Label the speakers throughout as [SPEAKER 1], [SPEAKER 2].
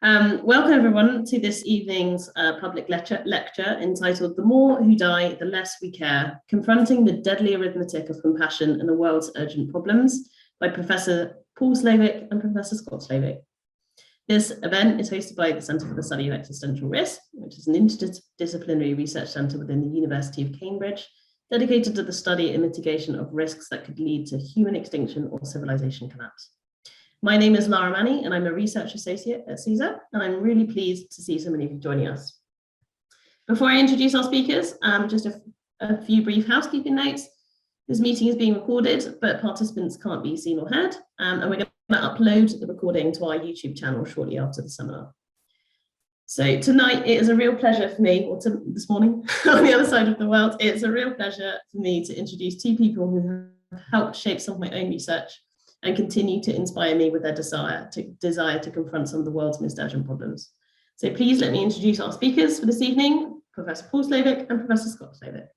[SPEAKER 1] Welcome everyone to this evening's public lecture entitled The More Who Die, the Less We Care, Confronting the Deadly Arithmetic of Compassion and the World's Urgent Problems by Professor Paul Slovic and Professor Scott Slovic. This event is hosted by the Centre for the Study of Existential Risk, which is an interdisciplinary research centre within the University of Cambridge, dedicated to the study and mitigation of risks that could lead to human extinction or civilization collapse. My name is Lara Manny, and I'm a research associate at CSER, and I'm really pleased to see so many of you joining us. Before I introduce our speakers, just a few brief housekeeping notes. This meeting is being recorded, but participants can't be seen or heard, and we're going to upload the recording to our YouTube channel shortly after the seminar. So tonight, it is a real pleasure for me, or this morning on the other side of the world, it's a real pleasure for me to introduce two people who have helped shape some of my own research and continue to inspire me with their desire to confront some of the world's most urgent problems. So please let me introduce our speakers for this evening, Professor Paul Slovic and Professor Scott Slovic.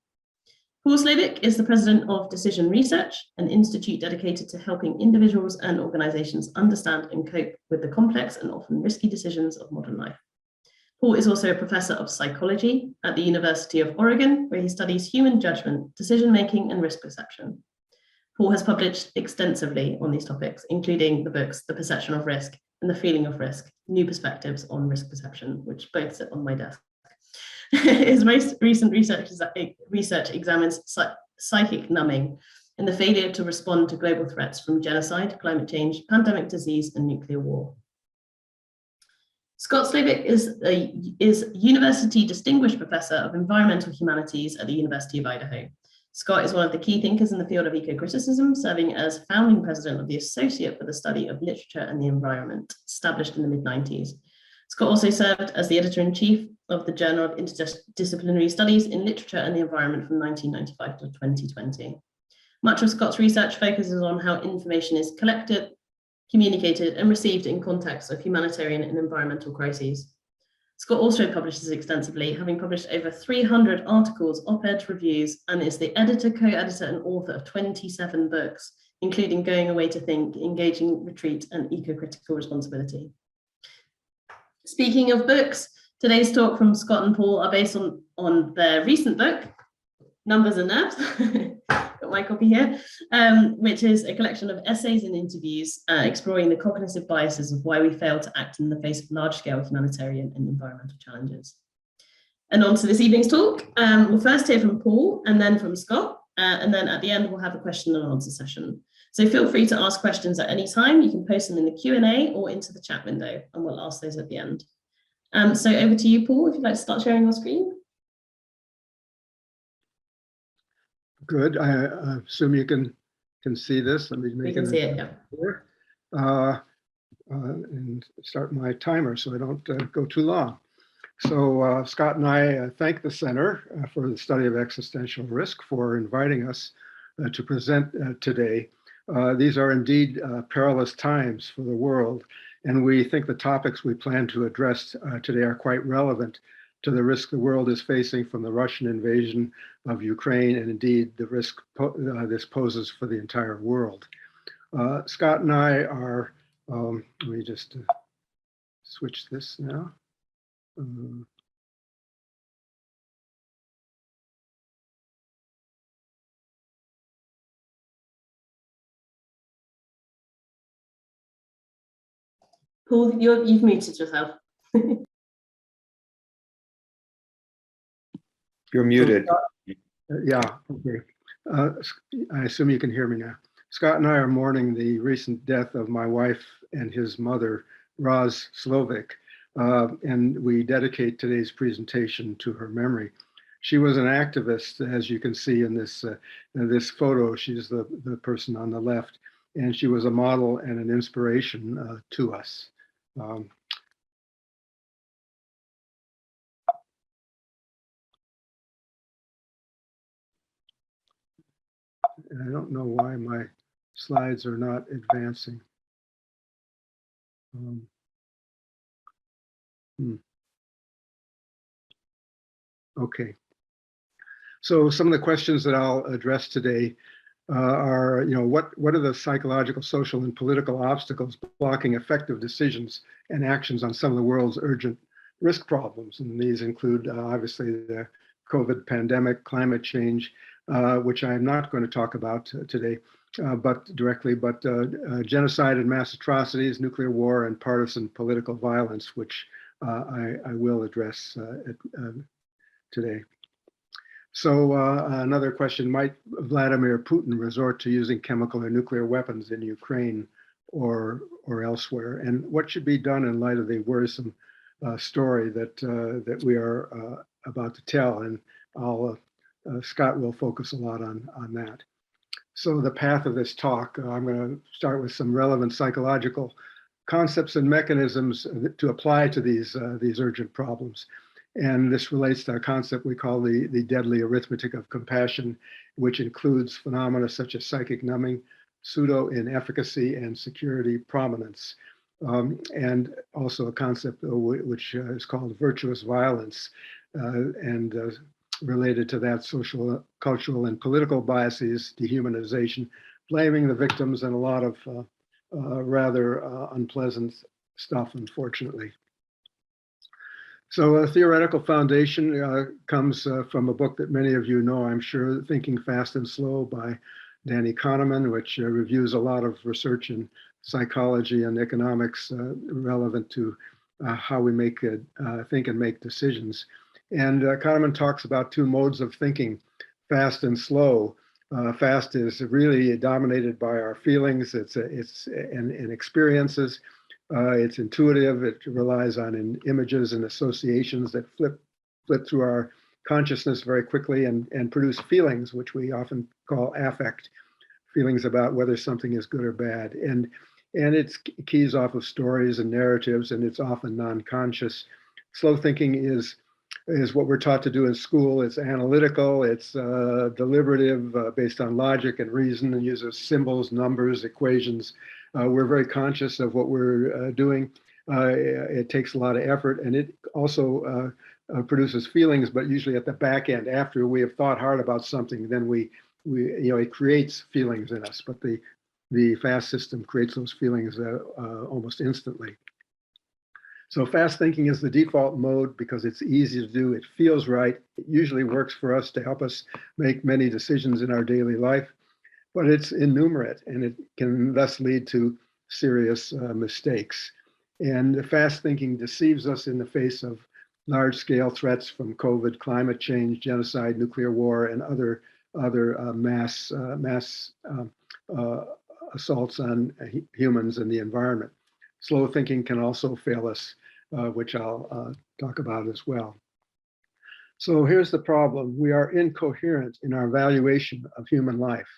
[SPEAKER 1] Paul Slovic is the president of Decision Research, an institute dedicated to helping individuals and organizations understand and cope with the complex and often risky decisions of modern life. Paul is also a professor of psychology at the University of Oregon, where he studies human judgment, decision-making, and risk perception. Paul has published extensively on these topics, including the books The Perception of Risk and The Feeling of Risk, New Perspectives on Risk Perception, which both sit on my desk. His most recent research examines psychic numbing and the failure to respond to global threats from genocide, climate change, pandemic disease, and nuclear war. Scott Slovic is University Distinguished Professor of Environmental Humanities at the University of Idaho. Scott is one of the key thinkers in the field of eco-criticism, serving as founding president of the Associate for the Study of Literature and the Environment, established in the mid-90s. Scott also served as the editor-in-chief of the Journal of Interdisciplinary Studies in Literature and the Environment from 1995 to 2020. Much of Scott's research focuses on how information is collected, communicated, and received in context of humanitarian and environmental crises. Scott also publishes extensively, having published over 300 articles, op-ed reviews, and is the editor, co-editor, and author of 27 books, including Going Away to Think, Engaging Retreat, and Eco-Critical Responsibility. Speaking of books, today's talk from Scott and Paul are based on their recent book, Numbers and Nerves, got my copy here, which is a collection of essays and interviews exploring the cognitive biases of why we fail to act in the face of large-scale humanitarian and environmental challenges. And on to this evening's talk. We'll first hear from Paul and then from Scott, and then at the end we'll have a question and answer session. So feel free to ask questions at any time. You can post them in the Q&A or into the chat window, and we'll ask those at the end. So over to you, Paul, if you'd like to start sharing your screen.
[SPEAKER 2] Good. I assume you can see this. Let me make
[SPEAKER 1] it. We can see it, yeah.
[SPEAKER 2] And start my timer so I don't go too long. So Scott and I thank the Center for the Study of Existential Risk for inviting us to present today. These are indeed perilous times for the world, and we think the topics we plan to address today are quite relevant to the risk the world is facing from the Russian invasion of Ukraine, and indeed the risk this poses for the entire world. Scott and I are, let me just switch this now.
[SPEAKER 1] Paul, you've muted yourself.
[SPEAKER 3] You're muted.
[SPEAKER 2] Yeah, okay. I assume you can hear me now. Scott and I are mourning the recent death of my wife and his mother, Roz Slovic, and we dedicate today's presentation to her memory. She was an activist, as you can see in this photo. She's the person on the left, and she was a model and an inspiration to us. And I don't know why my slides are not advancing. Okay. So some of the questions that I'll address today are, what are the psychological, social, and political obstacles blocking effective decisions and actions on some of the world's urgent risk problems? And these include, obviously, the COVID pandemic, climate change, which I'm not going to talk about today, but genocide and mass atrocities, nuclear war, and partisan political violence, which I will address today. So another question, might Vladimir Putin resort to using chemical or nuclear weapons in Ukraine or elsewhere? And what should be done in light of the worrisome story that we are about to tell? And Scott will focus a lot on that. So the path of this talk, I'm going to start with some relevant psychological concepts and mechanisms to apply to these urgent problems. And this relates to a concept we call the deadly arithmetic of compassion, which includes phenomena such as psychic numbing, pseudo-inefficacy, and security prominence. And also a concept which is called virtuous violence, and related to that, social, cultural, and political biases, dehumanization, blaming the victims, and a lot of rather unpleasant stuff, unfortunately. So a theoretical foundation comes from a book that many of you know, I'm sure, Thinking Fast and Slow by Danny Kahneman, which reviews a lot of research in psychology and economics relevant to how we think and make decisions. And Kahneman talks about two modes of thinking, fast and slow. Fast is really dominated by our feelings, and experiences. It's intuitive. It relies on images and associations that flip through our consciousness very quickly and produce feelings, which we often call affect, feelings about whether something is good or bad. And it's keys off of stories and narratives, and it's often non-conscious. Slow thinking is what we're taught to do in school. It's analytical, it's deliberative, based on logic and reason, and uses symbols, numbers, equations. We're very conscious of what we're doing. It takes a lot of effort, and it also produces feelings, but usually at the back end, after we have thought hard about something, then it creates feelings in us. But the fast system creates those feelings almost instantly. So fast thinking is the default mode because it's easy to do. It feels right. It usually works for us to help us make many decisions in our daily life, but it's innumerate, and it can thus lead to serious mistakes. And fast thinking deceives us in the face of large-scale threats from COVID, climate change, genocide, nuclear war, and other mass assaults on humans and the environment. Slow thinking can also fail us, which I'll talk about as well. So here's the problem. We are incoherent in our valuation of human life.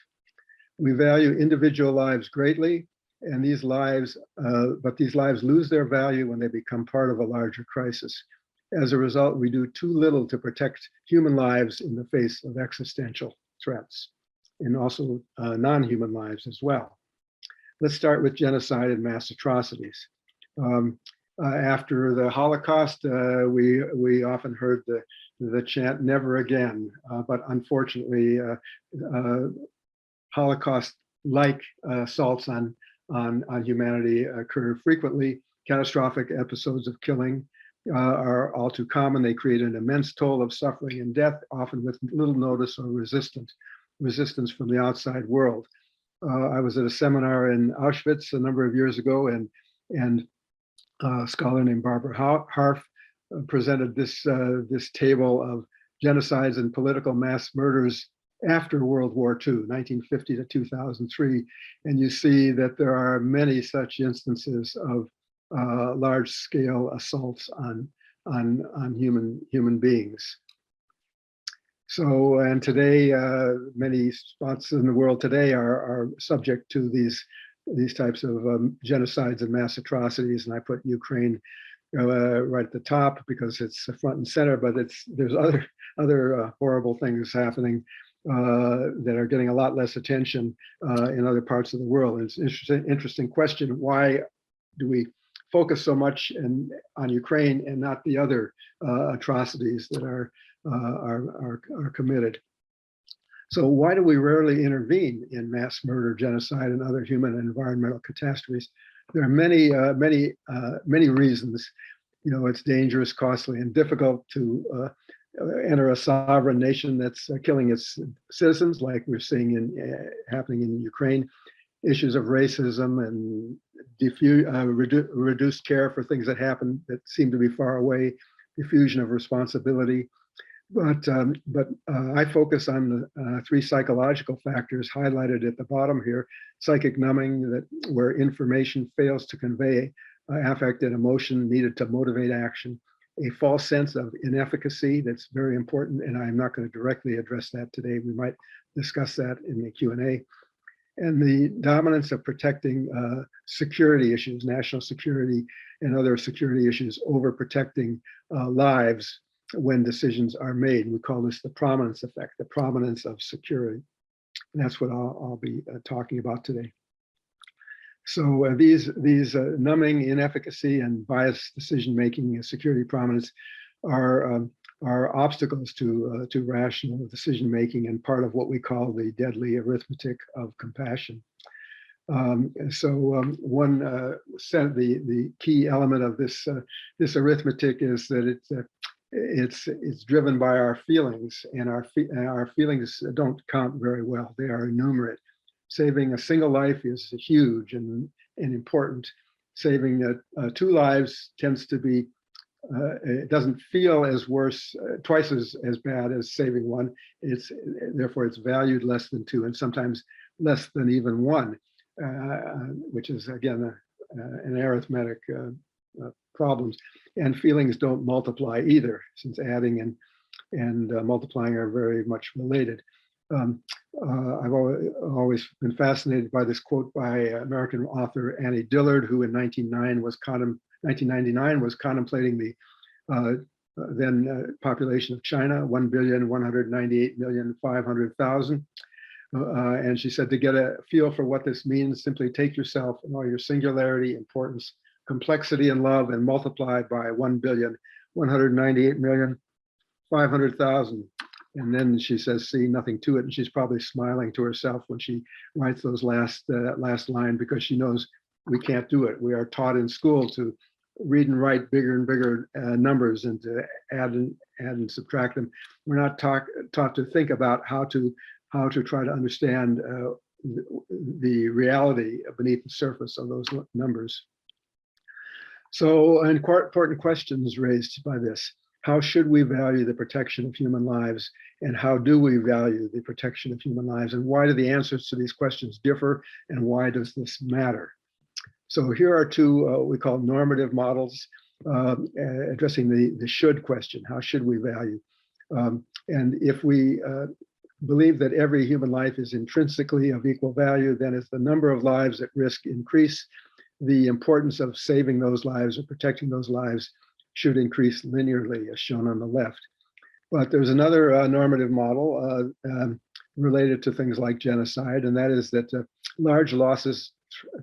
[SPEAKER 2] We value individual lives greatly, and these lives lose their value when they become part of a larger crisis. As a result, we do too little to protect human lives in the face of existential threats, and also non-human lives as well. Let's start with genocide and mass atrocities. After the Holocaust, we often heard the chant "never again," but unfortunately, Holocaust-like assaults on humanity occur frequently. Catastrophic episodes of killing are all too common. They create an immense toll of suffering and death, often with little notice or resistance from the outside world. I was at a seminar in Auschwitz a number of years ago, and a scholar named Barbara Harf presented this table of genocides and political mass murders after World War II, 1950 to 2003, and you see that there are many such instances of large-scale assaults on human beings. So, and today, many spots in the world today are subject to these types of genocides and mass atrocities. And I put Ukraine right at the top because it's front and center, but there's other horrible things happening that are getting a lot less attention in other parts of the world. And it's an interesting question. Why do we focus so much on Ukraine and not the other atrocities that are committed? So why do we rarely intervene in mass murder, genocide, and other human and environmental catastrophes? There are many reasons. It's dangerous, costly, and difficult to enter a sovereign nation that's killing its citizens, like we're seeing happening in Ukraine. Issues of racism and reduced care for things that happen that seem to be far away, diffusion of responsibility. But I focus on the three psychological factors highlighted at the bottom here: psychic numbing, where information fails to convey affect and emotion needed to motivate action; a false sense of inefficacy that's very important, and I'm not going to directly address that today. We might discuss that in the Q&A. And the dominance of protecting security issues, national security and other security issues over protecting lives when decisions are made. We call this the prominence effect, the prominence of security. And that's what I'll be talking about today. So these numbing, inefficacy, and biased decision-making and security prominence are obstacles to rational decision-making and part of what we call the deadly arithmetic of compassion. The key element of this arithmetic is that it's driven by our feelings, and our feelings don't count very well. They are innumerate. Saving a single life is huge and important. Saving two lives tends to be, it doesn't feel as worse, twice as bad as saving one. Therefore it's valued less than two, and sometimes less than even one, which is again an arithmetic problems. And feelings don't multiply either, since adding and multiplying are very much related. I've always been fascinated by this quote by American author Annie Dillard, who in 1999 was contemplating the then population of China, 1,198,500,000. And she said, to get a feel for what this means, simply take yourself and all your singularity, importance, complexity, and love, and multiply by 1,198,500,000. And then she says, see nothing to it. And she's probably smiling to herself when she writes those last line, because she knows we can't do it. We are taught in school to read and write bigger and bigger numbers and to add and subtract them. We're not taught to think about how to try to understand the reality beneath the surface of those numbers. So an important question is raised by this. How should we value the protection of human lives, and how do we value the protection of human lives, and why do the answers to these questions differ, and why does this matter? So here are two we call normative models addressing the should question. How should we value? And if we believe that every human life is intrinsically of equal value, then as the number of lives at risk increase, the importance of saving those lives or protecting those lives should increase linearly, as shown on the left. But there's another normative model related to things like genocide, and that is that large losses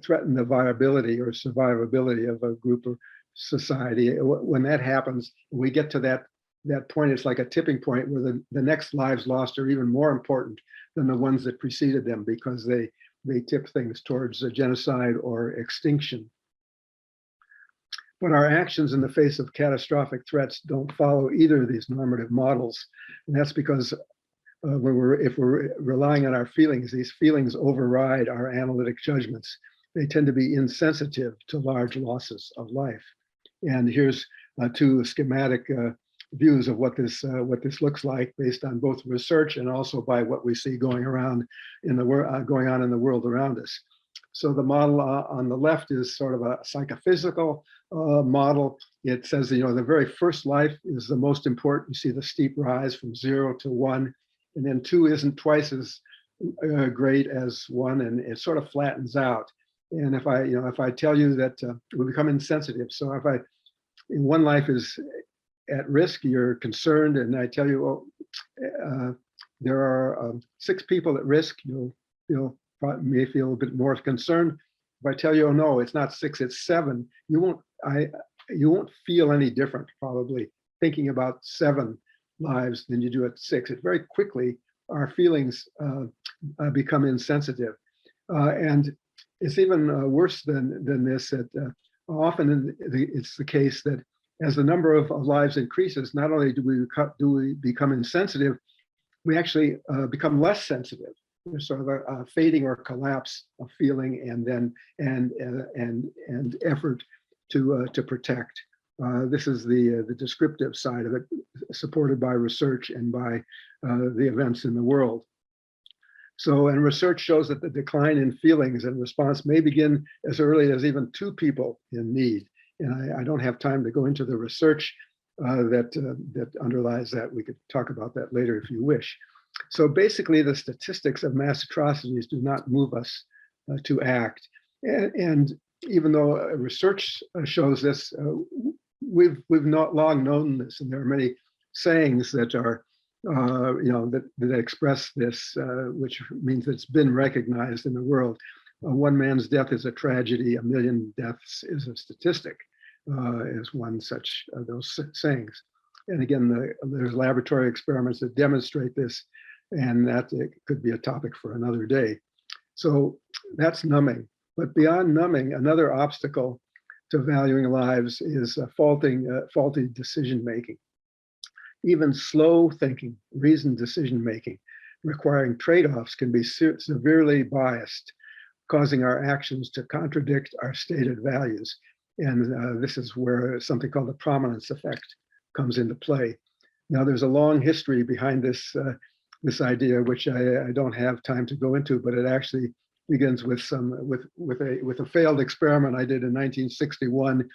[SPEAKER 2] threaten the viability or survivability of a group or society. When that happens, we get to that point, it's like a tipping point where the next lives lost are even more important than the ones that preceded them, because they tip things towards a genocide or extinction. But our actions in the face of catastrophic threats don't follow either of these normative models. And that's because if we're relying on our feelings, these feelings override our analytic judgments. They tend to be insensitive to large losses of life. And here's two schematic views of what this looks like, based on both research and also by what we see going on in the world around us. So the model on the left is sort of a psychophysical model. It says, the very first life is the most important. You see the steep rise from 0 to 1, and then 2 isn't twice as great as 1, and it sort of flattens out. And if I tell you that we become insensitive, so if one life is at risk, you're concerned, and I tell you, there are 6 people at risk, you may feel a bit more concerned. If I tell you, oh no, it's not 6, it's 7, you won't feel any different probably thinking about 7 lives than you do at 6. It very quickly our feelings become insensitive. And it's even worse than this, that often it's the case that as the number of lives increases, not only do we become insensitive, we actually become less sensitive. There's sort of a fading or collapse of feeling, and then and effort to protect. This is the descriptive side of it, supported by research and by the events in the world. So, and research shows that the decline in feelings and response may begin as early as even 2 people in need. And I don't have time to go into the research that underlies that. We could talk about that later if you wish. So basically, the statistics of mass atrocities do not move us to act. And even though research shows this, we've not long known this, and there are many sayings that are that express this, which means that it's been recognized in the world. 1 man's death is a tragedy, 1 million deaths is a statistic, is one such those sayings. And again, there's laboratory experiments that demonstrate this, and that it could be a topic for another day. So that's numbing. But beyond numbing, another obstacle to valuing lives is faulty decision making. Even slow thinking, reasoned decision making, requiring trade-offs can be severely biased, causing our actions to contradict our stated values. And this is where something called the prominence effect comes into play. Now, there's a long history behind this idea, which I don't have time to go into, but it actually begins with a failed experiment I did in 1961,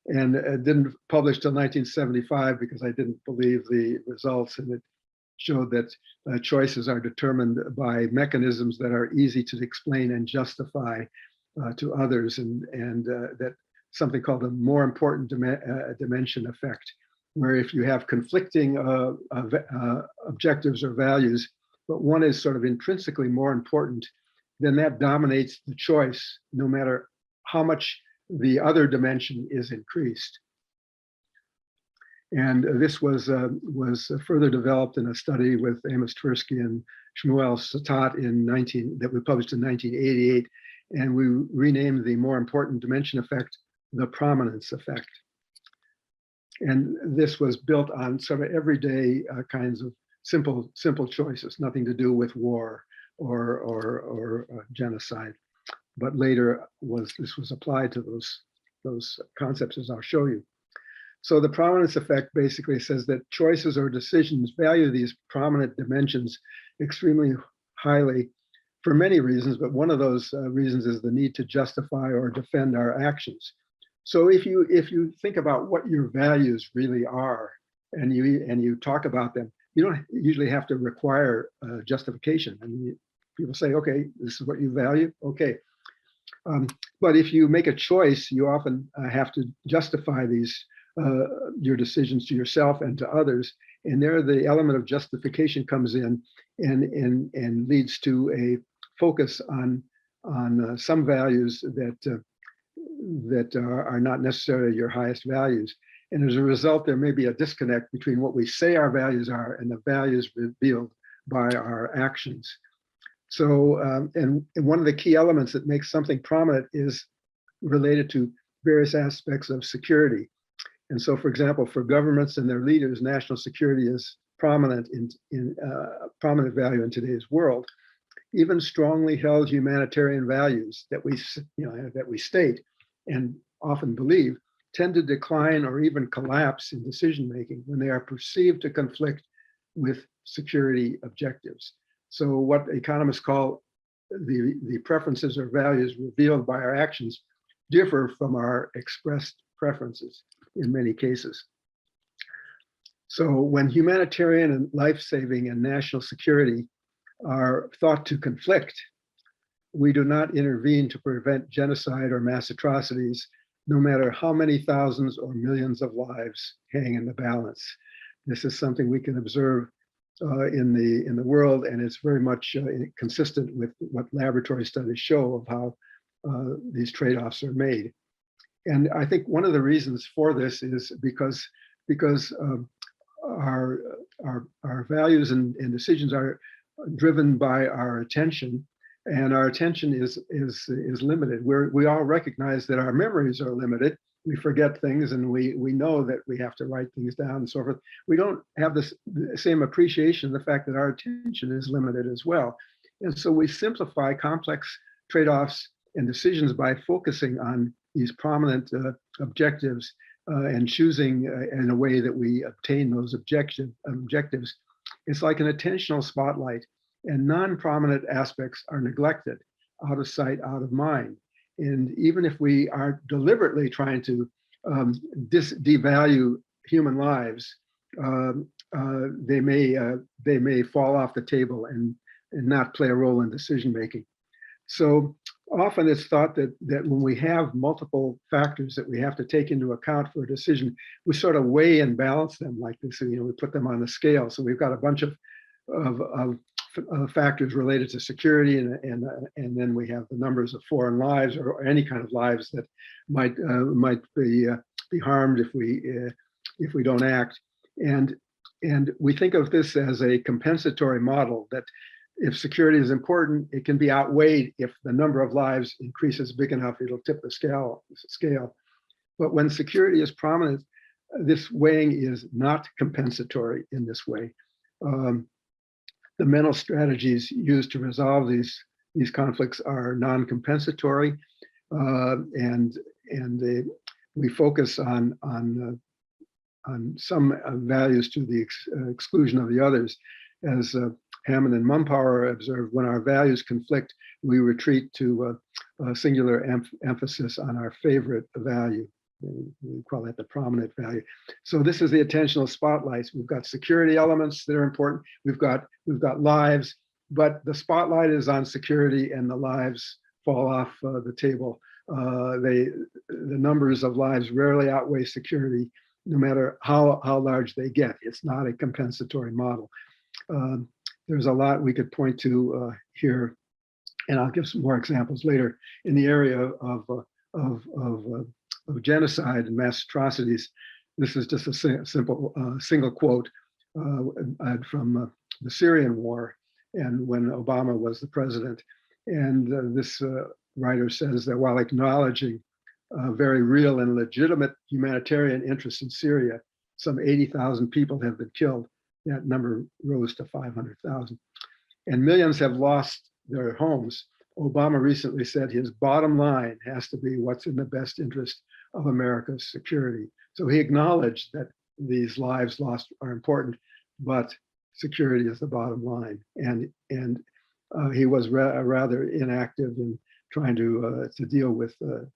[SPEAKER 2] and it didn't publish till 1975 because I didn't believe the results, and it showed that choices are determined by mechanisms that are easy to explain and justify to others, and that something called the more important dimension effect, where if you have conflicting objectives or values, but one is sort of intrinsically more important, then that dominates the choice, no matter how much the other dimension is increased. And this was further developed in a study with Amos Tversky and Shmuel Satat that we published in 1988, and we renamed the more important dimension effect the prominence effect. And this was built on sort of everyday kinds of simple choices, nothing to do with war or genocide. But later this was applied to those concepts, as I'll show you. So the prominence effect basically says that choices or decisions value these prominent dimensions extremely highly for many reasons, but one of those reasons is the need to justify or defend our actions. So if you think about what your values really are, and you talk about them, you don't usually have to require justification. I mean, people say, okay, this is what you value, okay. But if you make a choice, you often have to justify your decisions to yourself and to others. And there the element of justification comes in and leads to a focus on some values that are not necessarily your highest values. And as a result, there may be a disconnect between what we say our values are and the values revealed by our actions. So, and one of the key elements that makes something prominent is related to various aspects of security. And so, for example, for governments and their leaders, national security is prominent prominent value in today's world. Even strongly held humanitarian values that we state and often believe tend to decline or even collapse in decision making when they are perceived to conflict with security objectives. So what economists call the preferences or values revealed by our actions differ from our expressed preferences in many cases. So when humanitarian and life-saving and national security are thought to conflict, we do not intervene to prevent genocide or mass atrocities, no matter how many thousands or millions of lives hang in the balance. This is something we can observe in the world, and it's very much consistent with what laboratory studies show of how these trade-offs are made. And I think one of the reasons for this is because our values and decisions are driven by our attention, and our attention is limited. We all recognize that our memories are limited. We forget things, and we know that we have to write things down and so forth. We don't have the same appreciation of the fact that our attention is limited as well. And so we simplify complex trade-offs and decisions by focusing on these prominent objectives and choosing in a way that we obtain those objectives. It's like an attentional spotlight, and non-prominent aspects are neglected, out of sight, out of mind. And even if we are deliberately trying to devalue human lives, they may fall off the table and not play a role in decision making. So often it's thought that when we have multiple factors that we have to take into account for a decision, we sort of weigh and balance them like this. We put them on the scale. So we've got a bunch of factors related to security, and then we have the numbers of foreign lives or any kind of lives that might be harmed if we don't act. And we think of this as a compensatory model, that if security is important, it can be outweighed if the number of lives increases big enough, it'll tip the scale. But when security is prominent, this weighing is not compensatory in this way. The mental strategies used to resolve these conflicts are non-compensatory, and we focus on some values to the exclusion of the others. As Hammond and Mumpower observed, when our values conflict, we retreat to a singular emphasis on our favorite value. We call that the prominent value. So this is the attentional spotlights. We've got security elements that are important. We've got lives, but the spotlight is on security, and the lives fall off the table. The numbers of lives rarely outweigh security, no matter how large they get. It's not a compensatory model. There's a lot we could point to here, and I'll give some more examples later in the area of genocide and mass atrocities. This is just a simple single quote from the Syrian war, and when Obama was the president. And this writer says that while acknowledging very real and legitimate humanitarian interests in Syria, some 80,000 people have been killed. That number rose to 500,000. And millions have lost their homes. Obama recently said his bottom line has to be what's in the best interest of America's security. So he acknowledged that these lives lost are important, but security is the bottom line. And he was rather inactive in trying to deal with the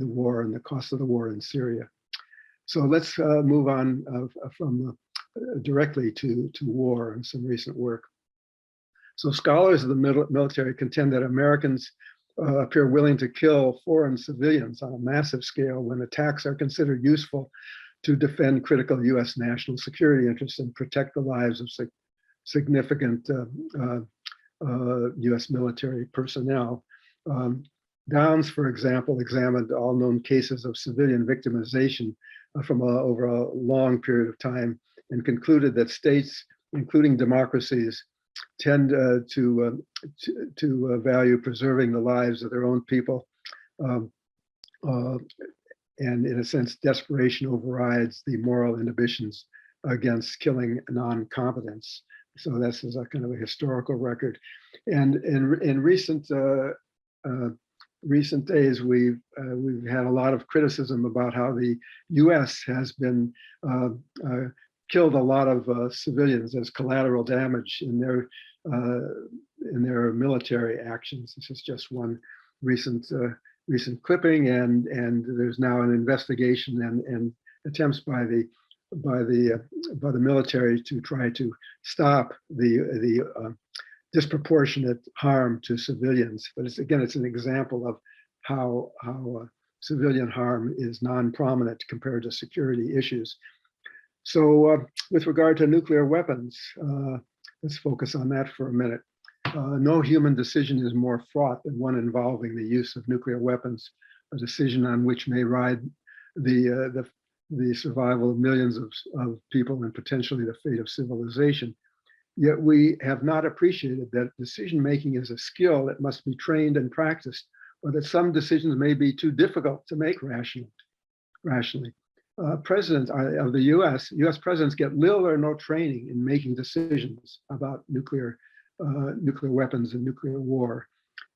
[SPEAKER 2] war and the cost of the war in Syria. So let's move on from directly to war and some recent work. So scholars of the military contend that Americans appear willing to kill foreign civilians on a massive scale when attacks are considered useful to defend critical US national security interests and protect the lives of significant US military personnel. Downs, for example, examined all known cases of civilian victimization from over a long period of time and concluded that states, including democracies, tend to value preserving the lives of their own people. And in a sense, desperation overrides the moral inhibitions against killing non-combatants. So this is a kind of a historical record. And in recent days, we've had a lot of criticism about how the U.S. has been killed a lot of civilians as collateral damage in their military actions. This is just one recent clipping, and there's now an investigation and attempts by the military to try to stop the disproportionate harm to civilians. But it's an example of how civilian harm is non-prominent compared to security issues. So with regard to nuclear weapons, let's focus on that for a minute. No human decision is more fraught than one involving the use of nuclear weapons, a decision on which may ride the survival of millions of people and potentially the fate of civilization. Yet we have not appreciated that decision-making is a skill that must be trained and practiced, or that some decisions may be too difficult to make rationally. Presidents of the US presidents get little or no training in making decisions about nuclear weapons and nuclear war.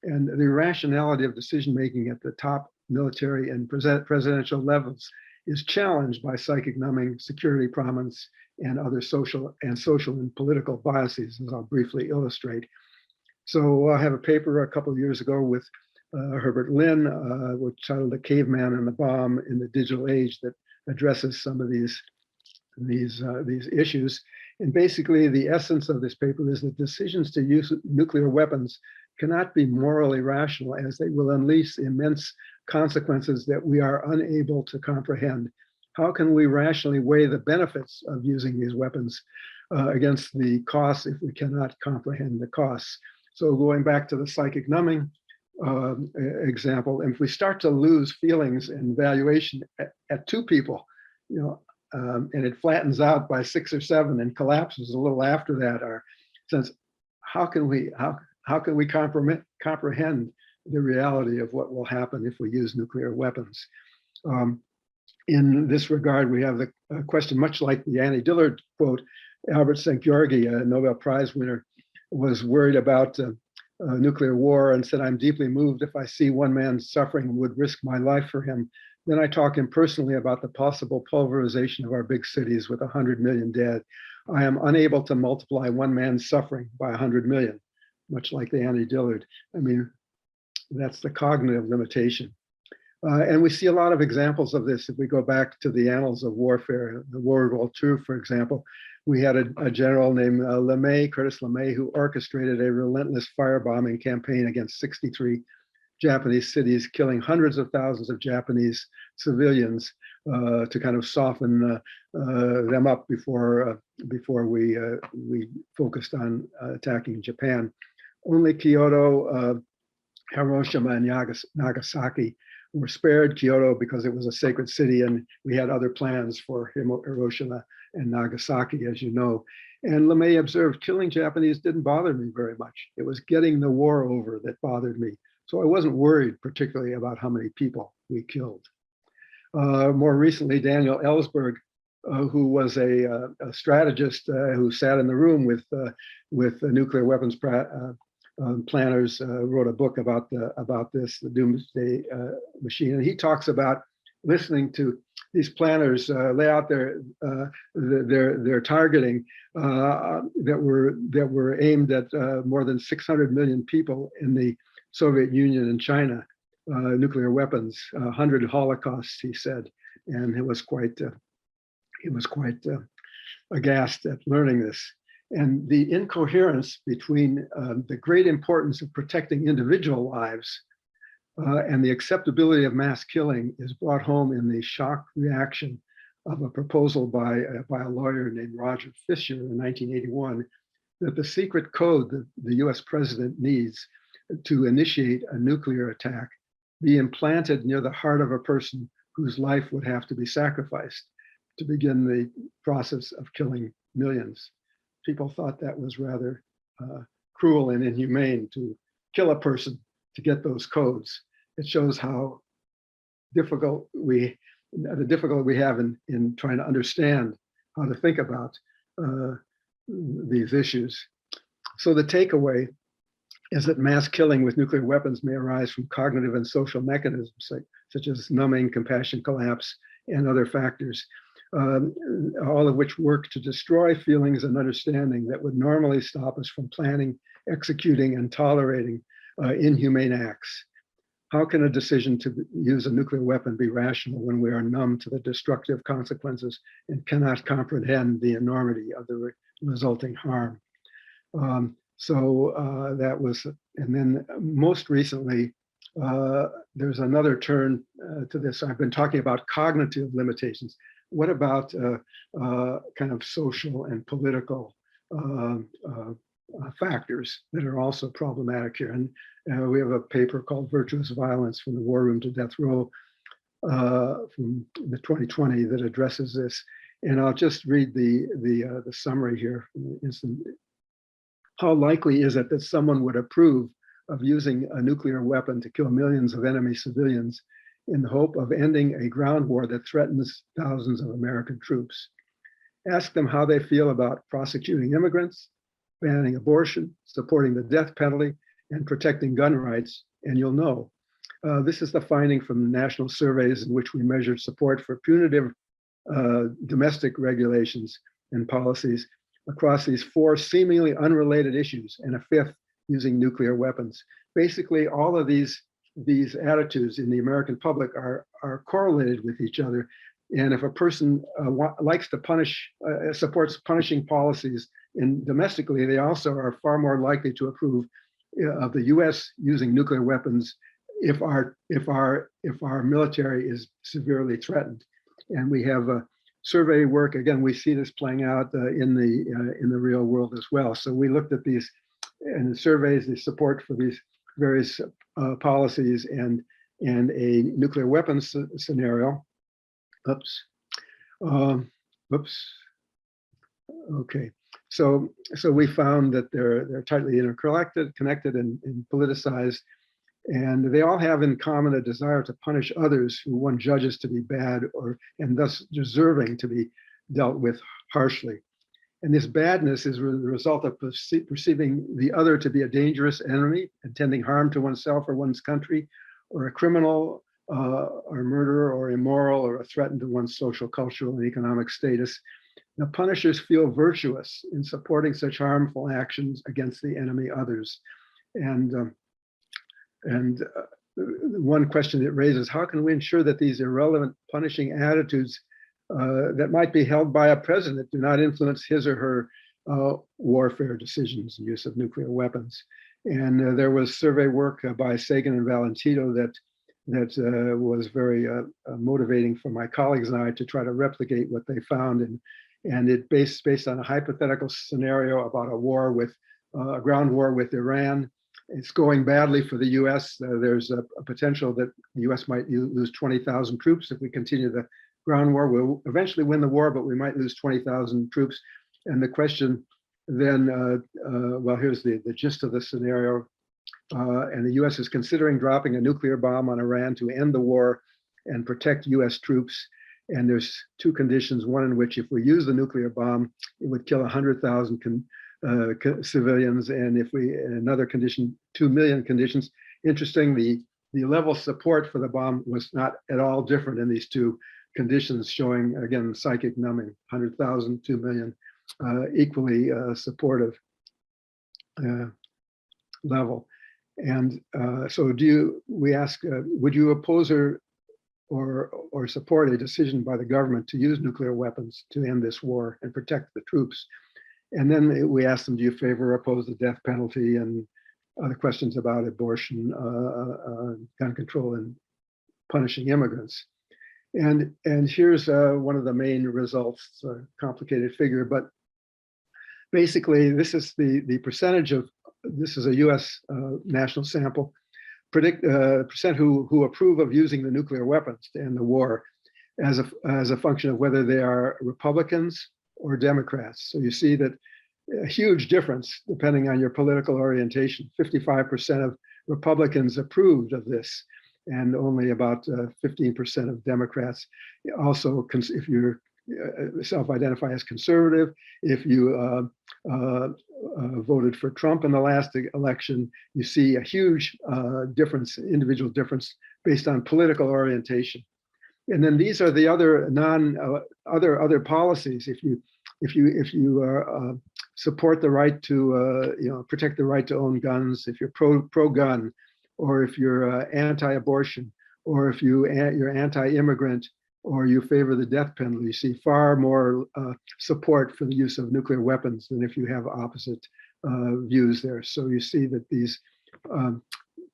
[SPEAKER 2] And the irrationality of decision-making at the top military and presidential levels is challenged by psychic numbing, security promise, and other social and political biases, as I'll briefly illustrate. So I have a paper a couple of years ago with Herbert Lin, which titled "The Caveman and the Bomb in the Digital Age," that addresses some of these issues. And basically, the essence of this paper is that decisions to use nuclear weapons cannot be morally rational, as they will unleash immense consequences that we are unable to comprehend. How can we rationally weigh the benefits of using these weapons against the costs if we cannot comprehend the costs? So going back to the psychic numbing example, if we start to lose feelings and valuation at two people, and it flattens out by 6 or 7 and collapses a little after that, our sense, how can we comprehend the reality of what will happen if we use nuclear weapons? In this regard, we have the question, much like the Annie Dillard quote. Albert Szent-Györgyi, a Nobel Prize winner, was worried about nuclear war and said, "I'm deeply moved if I see one man suffering and would risk my life for him. Then I talk impersonally about the possible pulverization of our big cities with 100 million dead. I am unable to multiply one man's suffering by 100 million, much like the Annie Dillard." I mean, that's the cognitive limitation. And we see a lot of examples of this if we go back to the annals of warfare. The World War II, for example, we had a general named Curtis LeMay, who orchestrated a relentless firebombing campaign against 63 Japanese cities, killing hundreds of thousands of Japanese civilians to kind of soften them up before we focused on attacking Japan. Only Kyoto, Hiroshima, and Nagasaki were spared. Kyoto because it was a sacred city, and we had other plans for Hiroshima and Nagasaki, as you know. And LeMay observed, killing Japanese didn't bother me very much. It was getting the war over that bothered me. So I wasn't worried particularly about how many people we killed. More recently, Daniel Ellsberg, who was a strategist who sat in the room with nuclear weapons planners, wrote a book about this, the Doomsday Machine. And he talks about listening to these planners lay out their targeting that were aimed at more than 600 million people in the Soviet Union and China, nuclear weapons, 100 holocausts, he said, and he was quite aghast at learning this. And the incoherence between the great importance of protecting individual lives and the acceptability of mass killing is brought home in the shock reaction of a proposal by a lawyer named Roger Fisher in 1981, that the secret code that the US president needs to initiate a nuclear attack be implanted near the heart of a person whose life would have to be sacrificed to begin the process of killing millions. People thought that was rather cruel and inhumane to kill a person to get those codes. It shows how difficult we have in trying to understand how to think about these issues. So the takeaway is that mass killing with nuclear weapons may arise from cognitive and social mechanisms such as numbing, compassion collapse, and other factors, all of which work to destroy feelings and understanding that would normally stop us from planning, executing, and tolerating inhumane acts. How can a decision to use a nuclear weapon be rational when we are numb to the destructive consequences and cannot comprehend the enormity of the resulting harm? That was, and then most recently, there's another turn to this. I've been talking about cognitive limitations. What about kind of social and political factors that are also problematic here? And we have a paper called Virtuous Violence from the War Room to Death Row from the 2020 that addresses this. And I'll just read the summary here from the instant how likely is it that someone would approve of using a nuclear weapon to kill millions of enemy civilians in the hope of ending a ground war that threatens thousands of American troops? Ask them how they feel about prosecuting immigrants, banning abortion, supporting the death penalty, and protecting gun rights, and you'll know. This is the finding from the national surveys in which we measured support for punitive domestic regulations and policies across these four seemingly unrelated issues, and a fifth using nuclear weapons. Basically, all of these attitudes in the American public are correlated with each other. And if a person likes to punish, supports punishing policies domestically, they also are far more likely to approve of the U.S. using nuclear weapons if our military is severely threatened. And we have survey work. Again, we see this playing out in the real world as well. So we looked at these and the surveys, the support for these various policies and a nuclear weapons scenario. Oops. Okay. So we found that they're tightly connected and politicized, and they all have in common a desire to punish others who one judges to be bad and thus deserving to be dealt with harshly. And this badness is the result of perceiving the other to be a dangerous enemy, intending harm to oneself or one's country, or a criminal, or murderer, or immoral, or a threat to one's social, cultural, and economic status. Now, punishers feel virtuous in supporting such harmful actions against the enemy others. And one question it raises, how can we ensure that these irrelevant punishing attitudes that might be held by a president do not influence his or her warfare decisions and use of nuclear weapons? And there was survey work by Sagan and Valentino that was very motivating for my colleagues and I to try to replicate what they found. And it based on a hypothetical scenario about a ground war with Iran. It's going badly for the US. There's a potential that the US might lose 20,000 troops if we continue the ground war. We'll eventually win the war, but we might lose 20,000 troops. And the question then, well, here's the gist of the scenario. And the US is considering dropping a nuclear bomb on Iran to end the war and protect US troops. And there's two conditions, one in which if we use the nuclear bomb, it would kill 100,000 civilians. And if another condition, 2 million conditions. Interesting, the level of support for the bomb was not at all different in these two conditions, showing, again, psychic numbing, 100,000, 2 million, equally supportive level. And so we ask, would you oppose or support a decision by the government to use nuclear weapons to end this war and protect the troops? And then we asked them, do you favor or oppose the death penalty and other questions about abortion, gun control, and punishing immigrants? And here's one of the main results. It's a complicated figure, but basically this is the percentage of, this is a US national sample, percent who approve of using the nuclear weapons to end the war as a function of whether they are Republicans or Democrats. So you see that a huge difference depending on your political orientation. 55% of Republicans approved of this, and only about 15% of Democrats. Also, if you self-identify as conservative, if you voted for Trump in the last election, you see a huge difference, individual difference based on political orientation. And then these are the other other policies. If you support the right to protect the right to own guns, if you're pro-gun, or if you're anti-abortion, or if you're anti-immigrant, or you favor the death penalty, you see far more support for the use of nuclear weapons than if you have opposite views there. So you see that these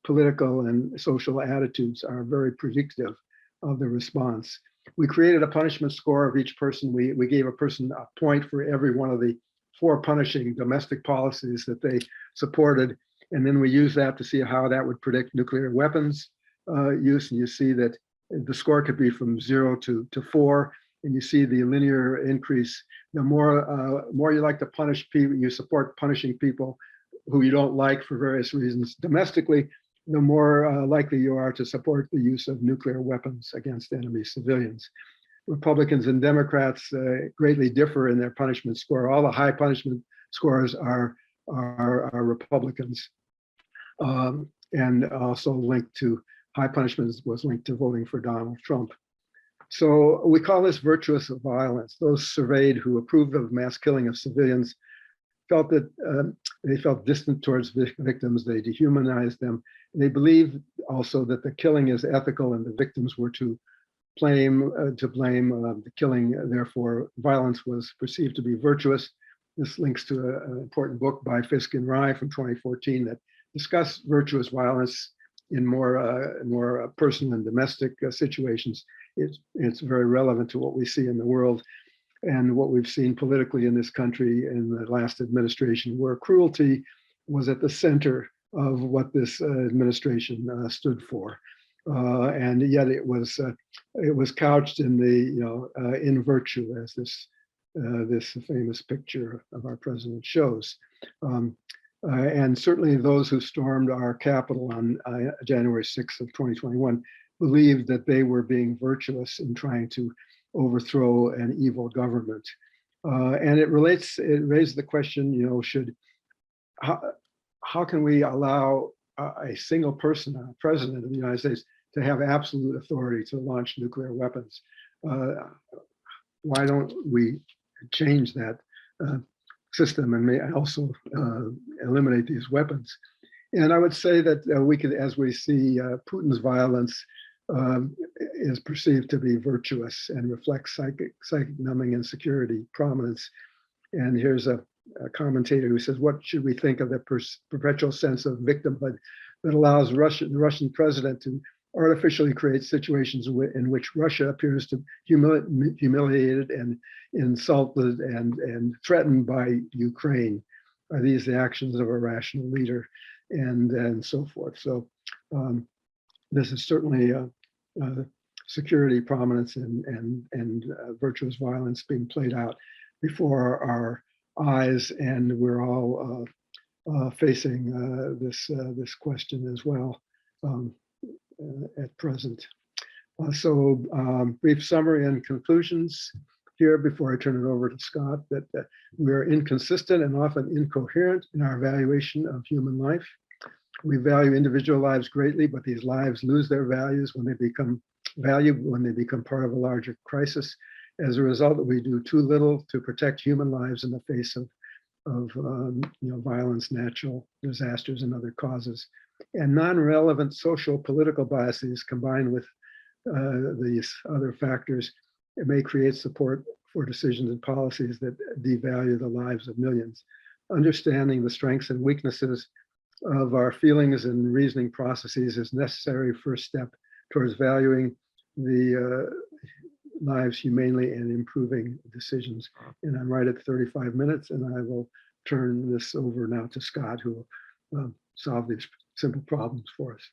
[SPEAKER 2] political and social attitudes are very predictive of the response. We created a punishment score of each person. We gave a person a point for every one of the 4 punishing domestic policies that they supported. And then we use that to see how that would predict nuclear weapons use. And you see that the score could be from 0 to 4. And you see the linear increase. The more you like to punish people, you support punishing people, who you don't like for various reasons domestically, the more likely you are to support the use of nuclear weapons against enemy civilians. Republicans and Democrats greatly differ in their punishment score. All the high punishment scores are Republicans, and also linked to high punishment was linked to voting for Donald Trump. So we call this virtuous violence. Those surveyed who approved of mass killing of civilians felt that they felt distant towards victims, they dehumanized them. They believed also that the killing is ethical and the victims were to blame the killing, therefore violence was perceived to be virtuous. This links to an important book by Fisk and Rye from 2014 that discussed virtuous violence in more personal and domestic situations. It's very relevant to what we see in the world and what we've seen politically in this country in the last administration, where cruelty was at the center of what this administration stood for, and yet it was couched in in virtue, as this famous picture of our president shows. And certainly those who stormed our Capitol on January 6th of 2021 believed that they were being virtuous in trying to overthrow an evil government. And it raised the question, how can we allow a single person, a president of the United States, to have absolute authority to launch nuclear weapons? Why don't we change that system and may also eliminate these weapons? And I would say that we could, as we see Putin's violence is perceived to be virtuous and reflects psychic numbing and security prominence. And here's a commentator who says, what should we think of the perpetual sense of victimhood that allows the Russian president to artificially create situations in which Russia appears to humiliated and insulted and threatened by Ukraine? Are these the actions of a rational leader? And so forth. So this is certainly security prominence and virtuous violence being played out before our eyes, and we're all facing this question as well at present. Brief summary and conclusions here before I turn it over to Scott, that we're inconsistent and often incoherent in our evaluation of human life. We value individual lives greatly, but these lives lose their values when they become part of a larger crisis. As a result, we do too little to protect human lives in the face of violence, natural disasters, and other causes. And non-relevant social political biases combined with these other factors, it may create support for decisions and policies that devalue the lives of millions. Understanding the strengths and weaknesses of our feelings and reasoning processes is necessary first step towards valuing the lives humanely and improving decisions. And I'm right at 35 minutes, and I will turn this over now to Scott, who will solve these simple problems for us.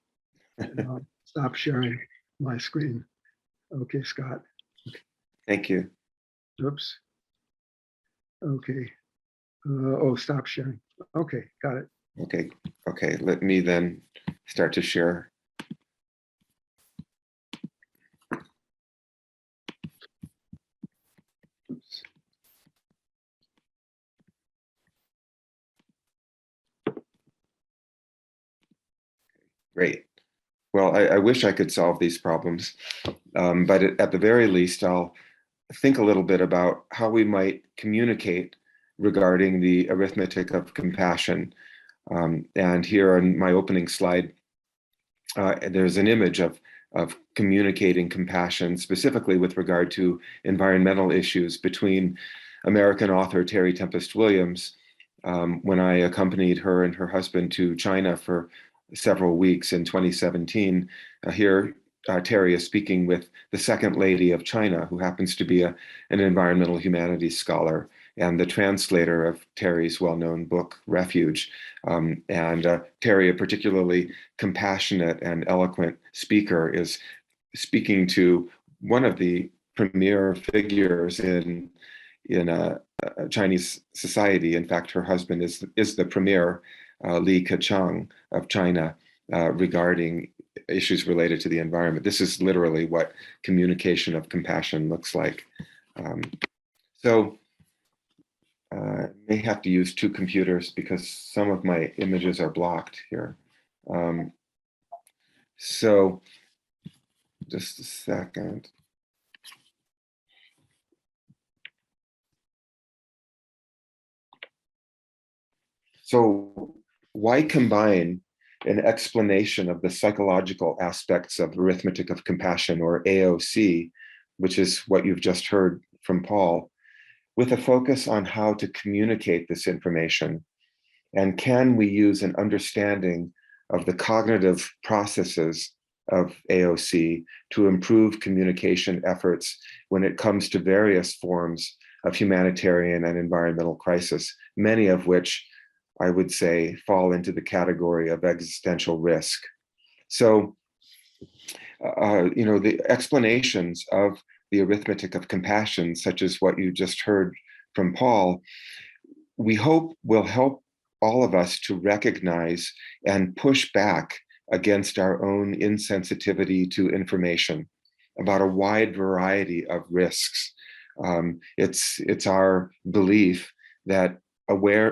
[SPEAKER 2] And I'll stop sharing my screen. Okay, Scott.
[SPEAKER 3] Thank you.
[SPEAKER 2] Oops. Okay. Stop sharing. Okay, got it.
[SPEAKER 3] Okay, let me then start to share. Oops. Great. Well, I wish I could solve these problems, but at the very least, I'll think a little bit about how we might communicate regarding the arithmetic of compassion. And here on my opening slide, there's an image of communicating compassion, specifically with regard to environmental issues, between American author Terry Tempest Williams, when I accompanied her and her husband to China for several weeks in 2017. Here, Terry is speaking with the second lady of China, who happens to be an environmental humanities scholar and the translator of Terry's well-known book, Refuge. And Terry, a particularly compassionate and eloquent speaker, is speaking to one of the premier figures in Chinese society. In fact, her husband is the premier Li Keqiang of China regarding issues related to the environment. This is literally what communication of compassion looks like. So I may have to use two computers because some of my images are blocked here. So just a second. So why combine an explanation of the psychological aspects of arithmetic of compassion, or AOC, which is what you've just heard from Paul, with a focus on how to communicate this information? And can we use an understanding of the cognitive processes of AOC to improve communication efforts when it comes to various forms of humanitarian and environmental crisis, many of which I would say fall into the category of existential risk? So, the explanations of the arithmetic of compassion, such as what you just heard from Paul, we hope will help all of us to recognize and push back against our own insensitivity to information about a wide variety of risks. It's our belief that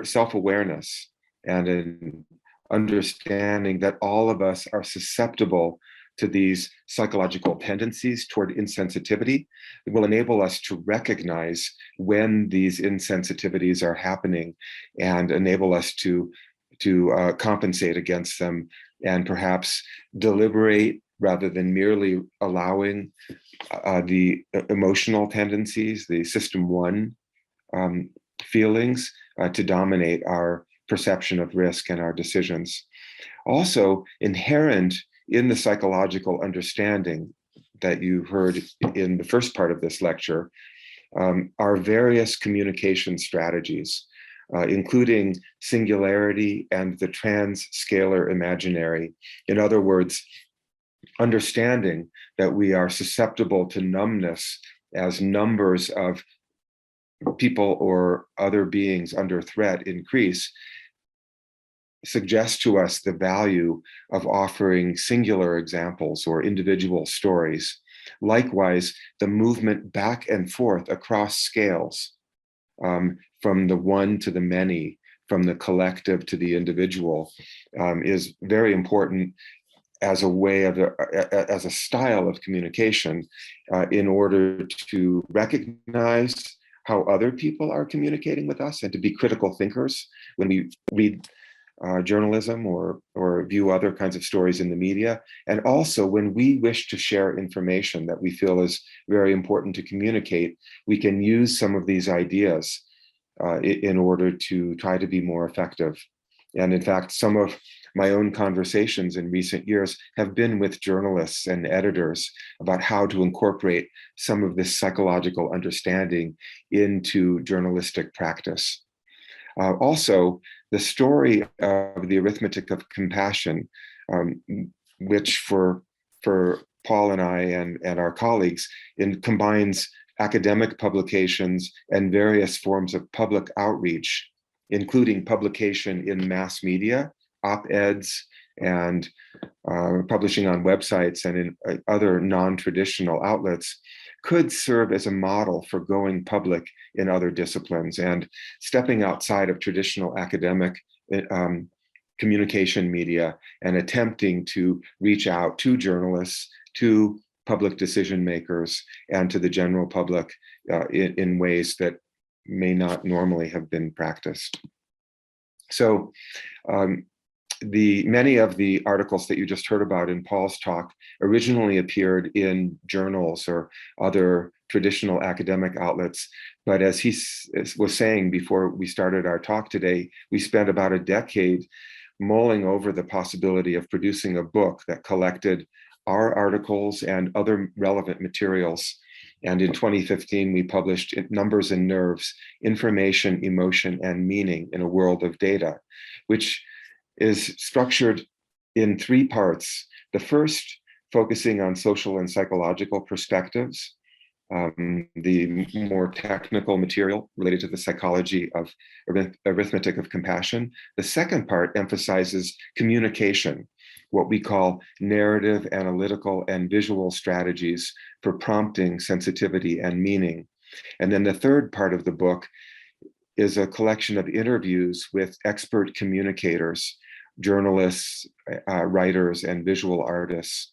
[SPEAKER 3] self-awareness and an understanding that all of us are susceptible to these psychological tendencies toward insensitivity will enable us to recognize when these insensitivities are happening and enable us to compensate against them, and perhaps deliberate rather than merely allowing the emotional tendencies, the system one feelings, to dominate our perception of risk and our decisions. Also, inherent in the psychological understanding that you heard in the first part of this lecture are various communication strategies, including singularity and the trans-scalar imaginary. In other words, understanding that we are susceptible to numbness as numbers of people or other beings under threat increase, suggests to us the value of offering singular examples or individual stories. Likewise, the movement back and forth across scales, from the one to the many, from the collective to the individual, is very important as a way of as a style of communication, in order to recognize how other people are communicating with us and to be critical thinkers when we read journalism or view other kinds of stories in the media. And also when we wish to share information that we feel is very important to communicate, we can use some of these ideas in order to try to be more effective. And in fact, some of my own conversations in recent years have been with journalists and editors about how to incorporate some of this psychological understanding into journalistic practice. Also, the story of the arithmetic of compassion, which for Paul and I and our colleagues, combines academic publications and various forms of public outreach, including publication in mass media, op-eds, and publishing on websites and in other non-traditional outlets, could serve as a model for going public in other disciplines and stepping outside of traditional academic communication media and attempting to reach out to journalists, to public decision makers, and to the general public in ways that may not normally have been practiced. So many of the articles that you just heard about in Paul's talk originally appeared in journals or other traditional academic outlets. But as he was saying before we started our talk today, we spent about a decade mulling over the possibility of producing a book that collected our articles and other relevant materials. And in 2015, we published Numbers and Nerves, Information, Emotion, and Meaning in a World of Data, which is structured in three parts. The first, focusing on social and psychological perspectives. the more technical material related to the psychology of arithmetic of compassion. The second part emphasizes communication, what we call narrative, analytical, and visual strategies for prompting, sensitivity, and meaning. And then the third part of the book is a collection of interviews with expert communicators, journalists, writers, and visual artists,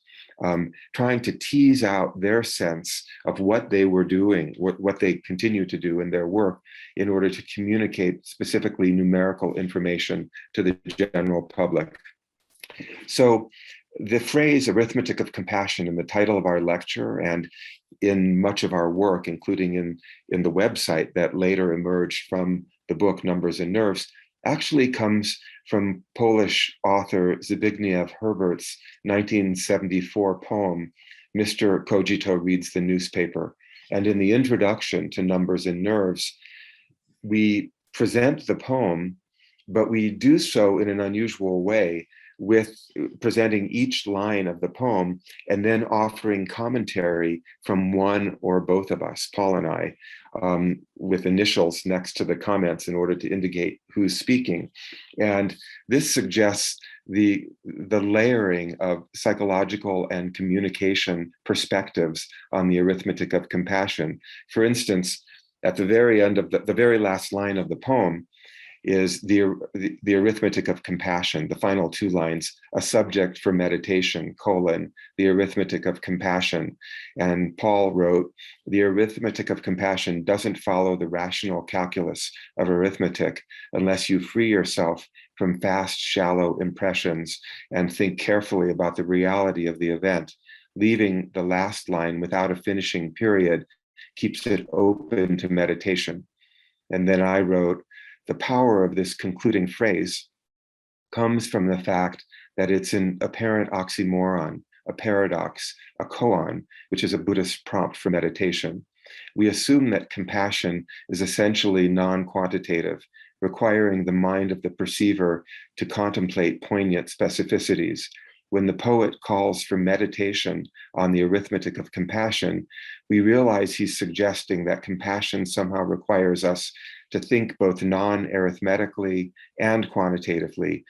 [SPEAKER 3] trying to tease out their sense of what they were doing, what they continue to do in their work in order to communicate specifically numerical information to the general public. So the phrase arithmetic of compassion in the title of our lecture and in much of our work, including in the website that later emerged from the book Numbers and Nerves, actually comes from Polish author Zbigniew Herbert's 1974 poem, Mr. Cogito Reads the Newspaper. And in the introduction to Numbers and Nerves, we present the poem, but we do so in an unusual way, with presenting each line of the poem and then offering commentary from one or both of us, Paul and I, with initials next to the comments in order to indicate who's speaking. And this suggests the layering of psychological and communication perspectives on the arithmetic of compassion. For instance, at the very end of the very last line of the poem, is the arithmetic of compassion, the final two lines, a subject for meditation, the arithmetic of compassion. And Paul wrote, the arithmetic of compassion doesn't follow the rational calculus of arithmetic unless you free yourself from fast, shallow impressions and think carefully about the reality of the event. Leaving the last line without a finishing period keeps it open to meditation. And then I wrote, the power of this concluding phrase comes from the fact that it's an apparent oxymoron, a paradox, a koan, which is a Buddhist prompt for meditation. We assume that compassion is essentially non-quantitative, requiring the mind of the perceiver to contemplate poignant specificities. When the poet calls for meditation on the arithmetic of compassion, we realize he's suggesting that compassion somehow requires us to think both non-arithmetically and quantitatively,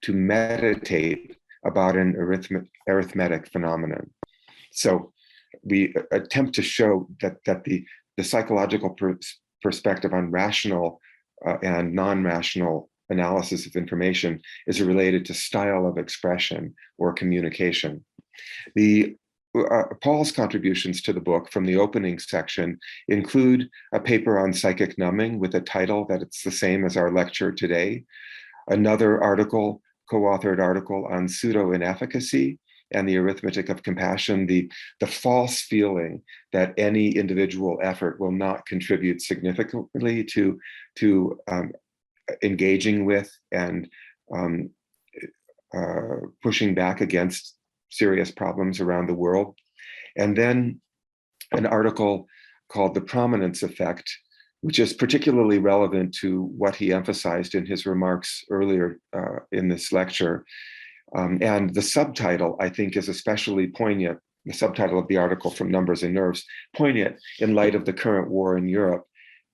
[SPEAKER 3] to meditate about an arithmetic phenomenon. So we attempt to show that the psychological perspective on rational and non-rational analysis of information is related to style of expression or communication. Paul's contributions to the book from the opening section include a paper on psychic numbing with a title that it's the same as our lecture today, another article, co-authored article on pseudo-inefficacy and the arithmetic of compassion, the false feeling that any individual effort will not contribute significantly to engaging with and pushing back against serious problems around the world. And then an article called The Prominence Effect, which is particularly relevant to what he emphasized in his remarks earlier in this lecture. And the subtitle, I think, is especially poignant, the subtitle of the article from Numbers and Nerves, poignant in light of the current war in Europe.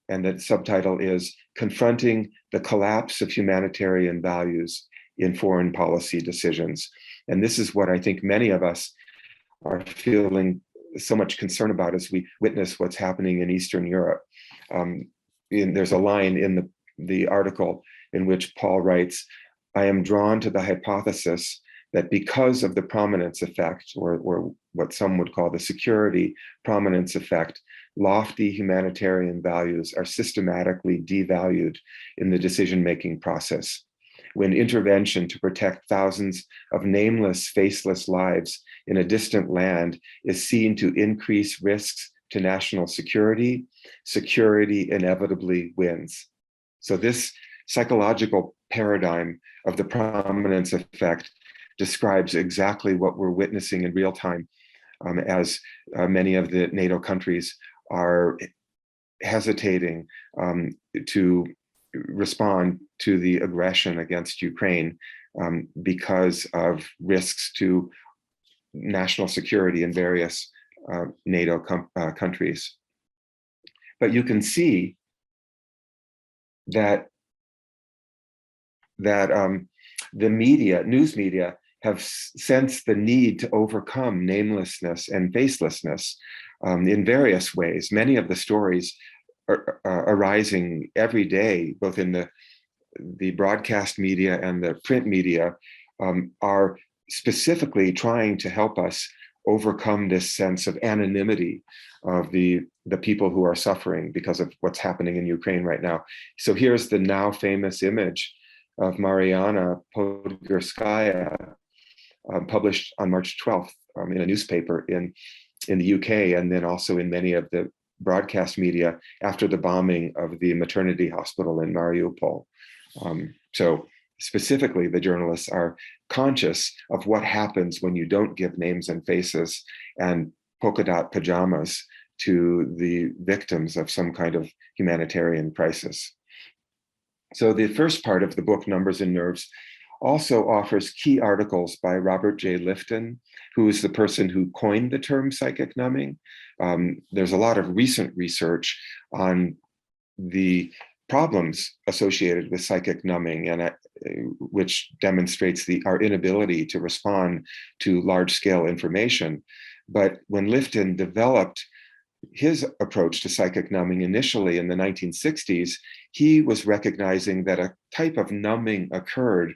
[SPEAKER 3] And the subtitle is Confronting the Collapse of Humanitarian Values in Foreign Policy Decisions. And this is what I think many of us are feeling so much concern about as we witness what's happening in Eastern Europe. There's a line in the article in which Paul writes, I am drawn to the hypothesis that because of the prominence effect, or what some would call the security prominence effect, lofty humanitarian values are systematically devalued in the decision-making process. When intervention to protect thousands of nameless, faceless lives in a distant land is seen to increase risks to national security, security inevitably wins. So this psychological paradigm of the prominence effect describes exactly what we're witnessing in real time as many of the NATO countries are hesitating to respond to the aggression against Ukraine because of risks to national security in various NATO countries. But you can see that the media, news media, have sensed the need to overcome namelessness and facelessness in various ways. Many of the stories are arising every day, both in the broadcast media and the print media, are specifically trying to help us overcome this sense of anonymity of the people who are suffering because of what's happening in Ukraine right now. So here's the now famous image of Mariana Podgorskaya, published on March 12th in a newspaper in the UK, and then also in many of the broadcast media after the bombing of the maternity hospital in Mariupol. So specifically, the journalists are conscious of what happens when you don't give names and faces and polka dot pajamas to the victims of some kind of humanitarian crisis. So the first part of the book, Numbers and Nerves, also offers key articles by Robert J. Lifton, who is the person who coined the term psychic numbing. There's a lot of recent research on the problems associated with psychic numbing, and which demonstrates our inability to respond to large-scale information. But when Lifton developed his approach to psychic numbing initially in the 1960s, he was recognizing that a type of numbing occurred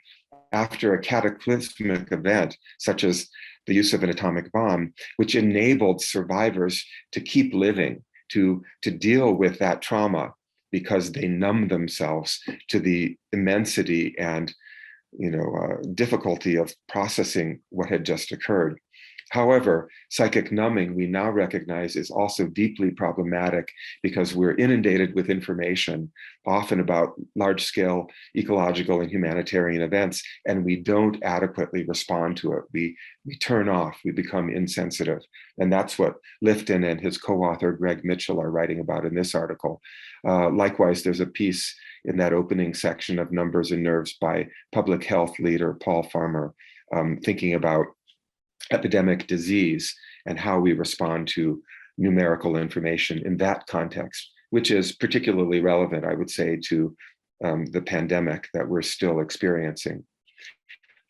[SPEAKER 3] after a cataclysmic event, such as the use of an atomic bomb, which enabled survivors to keep living, to deal with that trauma, because they numbed themselves to the immensity and difficulty of processing what had just occurred. However, psychic numbing, we now recognize, is also deeply problematic because we're inundated with information, often about large-scale ecological and humanitarian events, and we don't adequately respond to it. We turn off, we become insensitive. And that's what Lifton and his co-author, Greg Mitchell, are writing about in this article. Likewise, there's a piece in that opening section of Numbers and Nerves by public health leader Paul Farmer, thinking about epidemic disease and how we respond to numerical information in that context, which is particularly relevant, I would say, to the pandemic that we're still experiencing.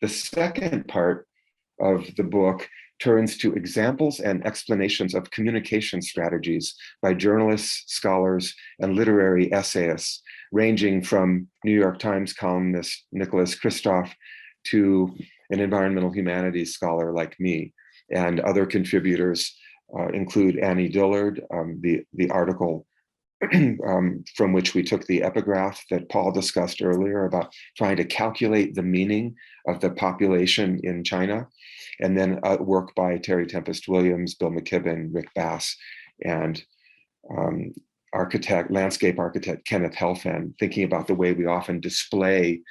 [SPEAKER 3] The second part of the book turns to examples and explanations of communication strategies by journalists, scholars, and literary essayists, ranging from New York Times columnist Nicholas Kristof to an environmental humanities scholar like me. And other contributors include Annie Dillard, the article from which we took the epigraph that Paul discussed earlier about trying to calculate the meaning of the population in China, and then work by Terry Tempest Williams, Bill McKibben, Rick Bass, and landscape architect Kenneth Helfand, thinking about the way we often display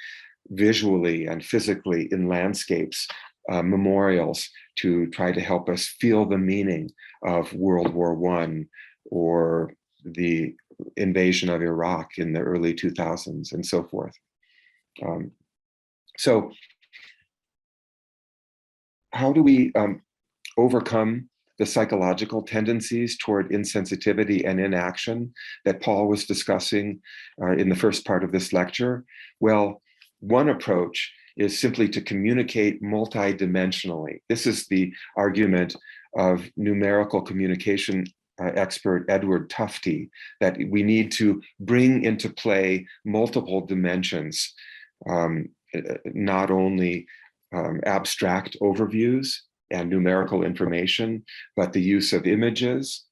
[SPEAKER 3] visually and physically in landscapes memorials to try to help us feel the meaning of World War I or the invasion of Iraq in the early 2000s and so forth. So how do we overcome the psychological tendencies toward insensitivity and inaction that Paul was discussing in the first part of this lecture? Well, one approach is simply to communicate multidimensionally. This is the argument of numerical communication expert Edward Tufte, that we need to bring into play multiple dimensions, not only abstract overviews and numerical information, but the use of images,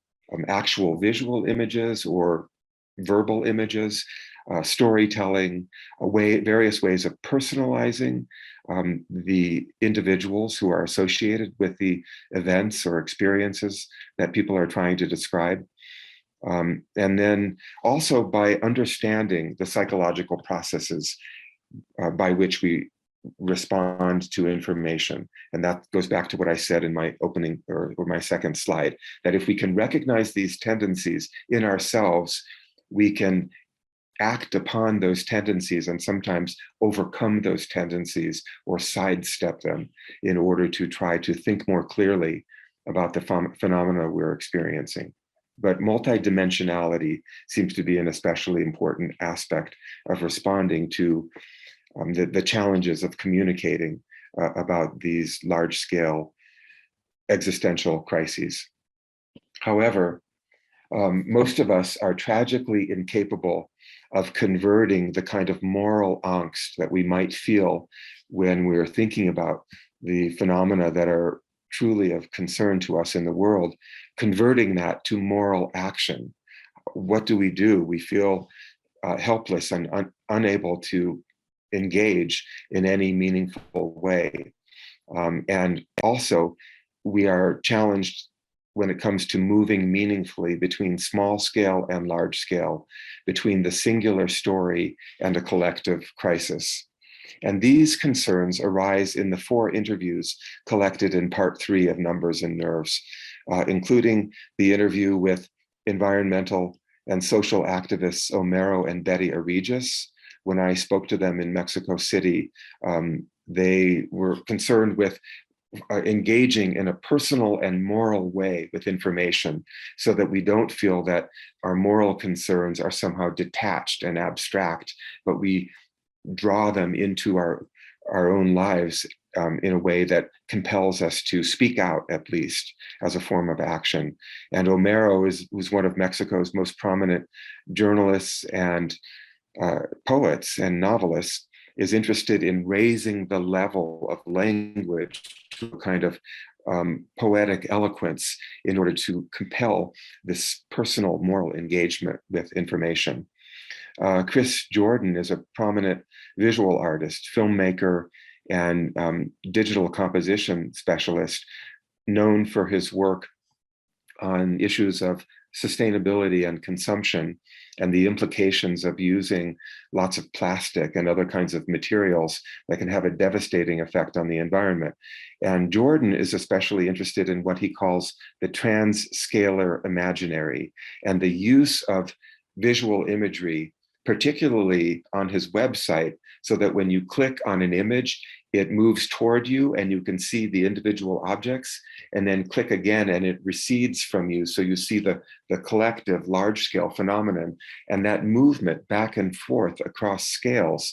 [SPEAKER 3] actual visual images or verbal images, storytelling, various ways of personalizing the individuals who are associated with the events or experiences that people are trying to describe. And then also by understanding the psychological processes by which we respond to information. And that goes back to what I said in my opening or my second slide, that if we can recognize these tendencies in ourselves, we can act upon those tendencies and sometimes overcome those tendencies or sidestep them in order to try to think more clearly about the phenomena we're experiencing. But multidimensionality seems to be an especially important aspect of responding to the challenges of communicating about these large-scale existential crises. However, most of us are tragically incapable of converting the kind of moral angst that we might feel when we're thinking about the phenomena that are truly of concern to us in the world, converting that to moral action. What do? We feel helpless and unable to engage in any meaningful way. And also, we are challenged when it comes to moving meaningfully between small scale and large scale, between the singular story and a collective crisis. And these concerns arise in the 4 interviews collected in part 3 of Numbers and Nerves, including the interview with environmental and social activists Homero and Betty Aregis. When I spoke to them in Mexico City, they were concerned with engaging in a personal and moral way with information so that we don't feel that our moral concerns are somehow detached and abstract, but we draw them into our own lives in a way that compels us to speak out, at least as a form of action. And Homero was one of Mexico's most prominent journalists and poets and novelists, is interested in raising the level of language to a kind of poetic eloquence in order to compel this personal moral engagement with information. Chris Jordan is a prominent visual artist, filmmaker, and digital composition specialist, known for his work on issues of sustainability and consumption and the implications of using lots of plastic and other kinds of materials that can have a devastating effect on the environment. And Jordan is especially interested in what he calls the trans-scalar imaginary and the use of visual imagery, particularly on his website, so that when you click on an image, it moves toward you and you can see the individual objects, and then click again and it recedes from you. So you see the collective large-scale phenomenon, and that movement back and forth across scales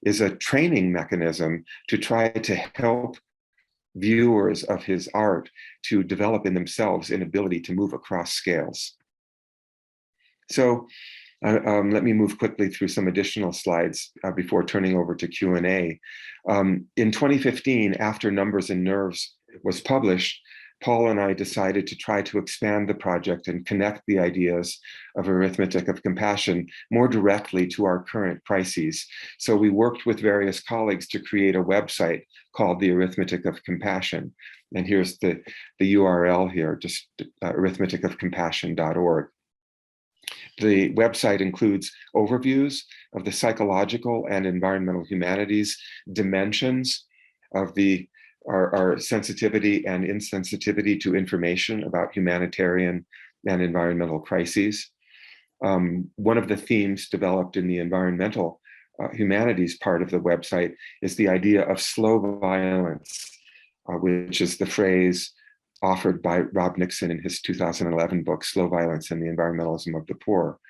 [SPEAKER 3] is a training mechanism to try to help viewers of his art to develop in themselves an ability to move across scales. So let me move quickly through some additional slides before turning over to Q&A. In 2015, after Numbers and Nerves was published, Paul and I decided to try to expand the project and connect the ideas of arithmetic of compassion more directly to our current crises. So we worked with various colleagues to create a website called the Arithmetic of Compassion. And here's the URL here, just arithmeticofcompassion.org. The website includes overviews of the psychological and environmental humanities dimensions of our sensitivity and insensitivity to information about humanitarian and environmental crises. One of the themes developed in the environmental humanities part of the website is the idea of slow violence, which is the phrase offered by Rob Nixon in his 2011 book, Slow Violence and the Environmentalism of the Poor.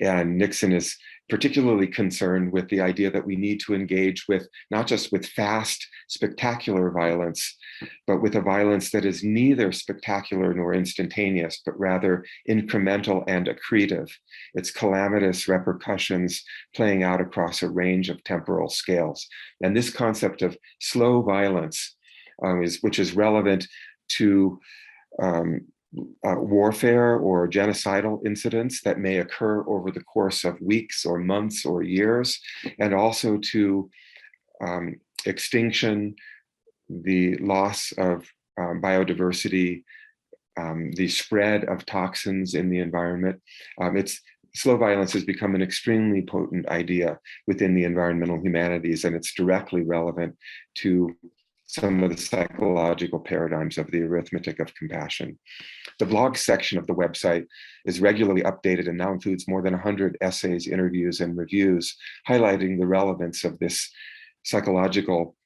[SPEAKER 3] And Nixon is particularly concerned with the idea that we need to engage with not just with fast, spectacular violence, but with a violence that is neither spectacular nor instantaneous, but rather incremental and accretive. Its calamitous repercussions playing out across a range of temporal scales. And this concept of slow violence, which is relevant to warfare or genocidal incidents that may occur over the course of weeks or months or years, and also to extinction, the loss of biodiversity, the spread of toxins in the environment. Slow violence has become an extremely potent idea within the environmental humanities, and it's directly relevant to some of the psychological paradigms of the arithmetic of compassion. The blog section of the website is regularly updated and now includes more than 100 essays, interviews, and reviews highlighting the relevance of this psychological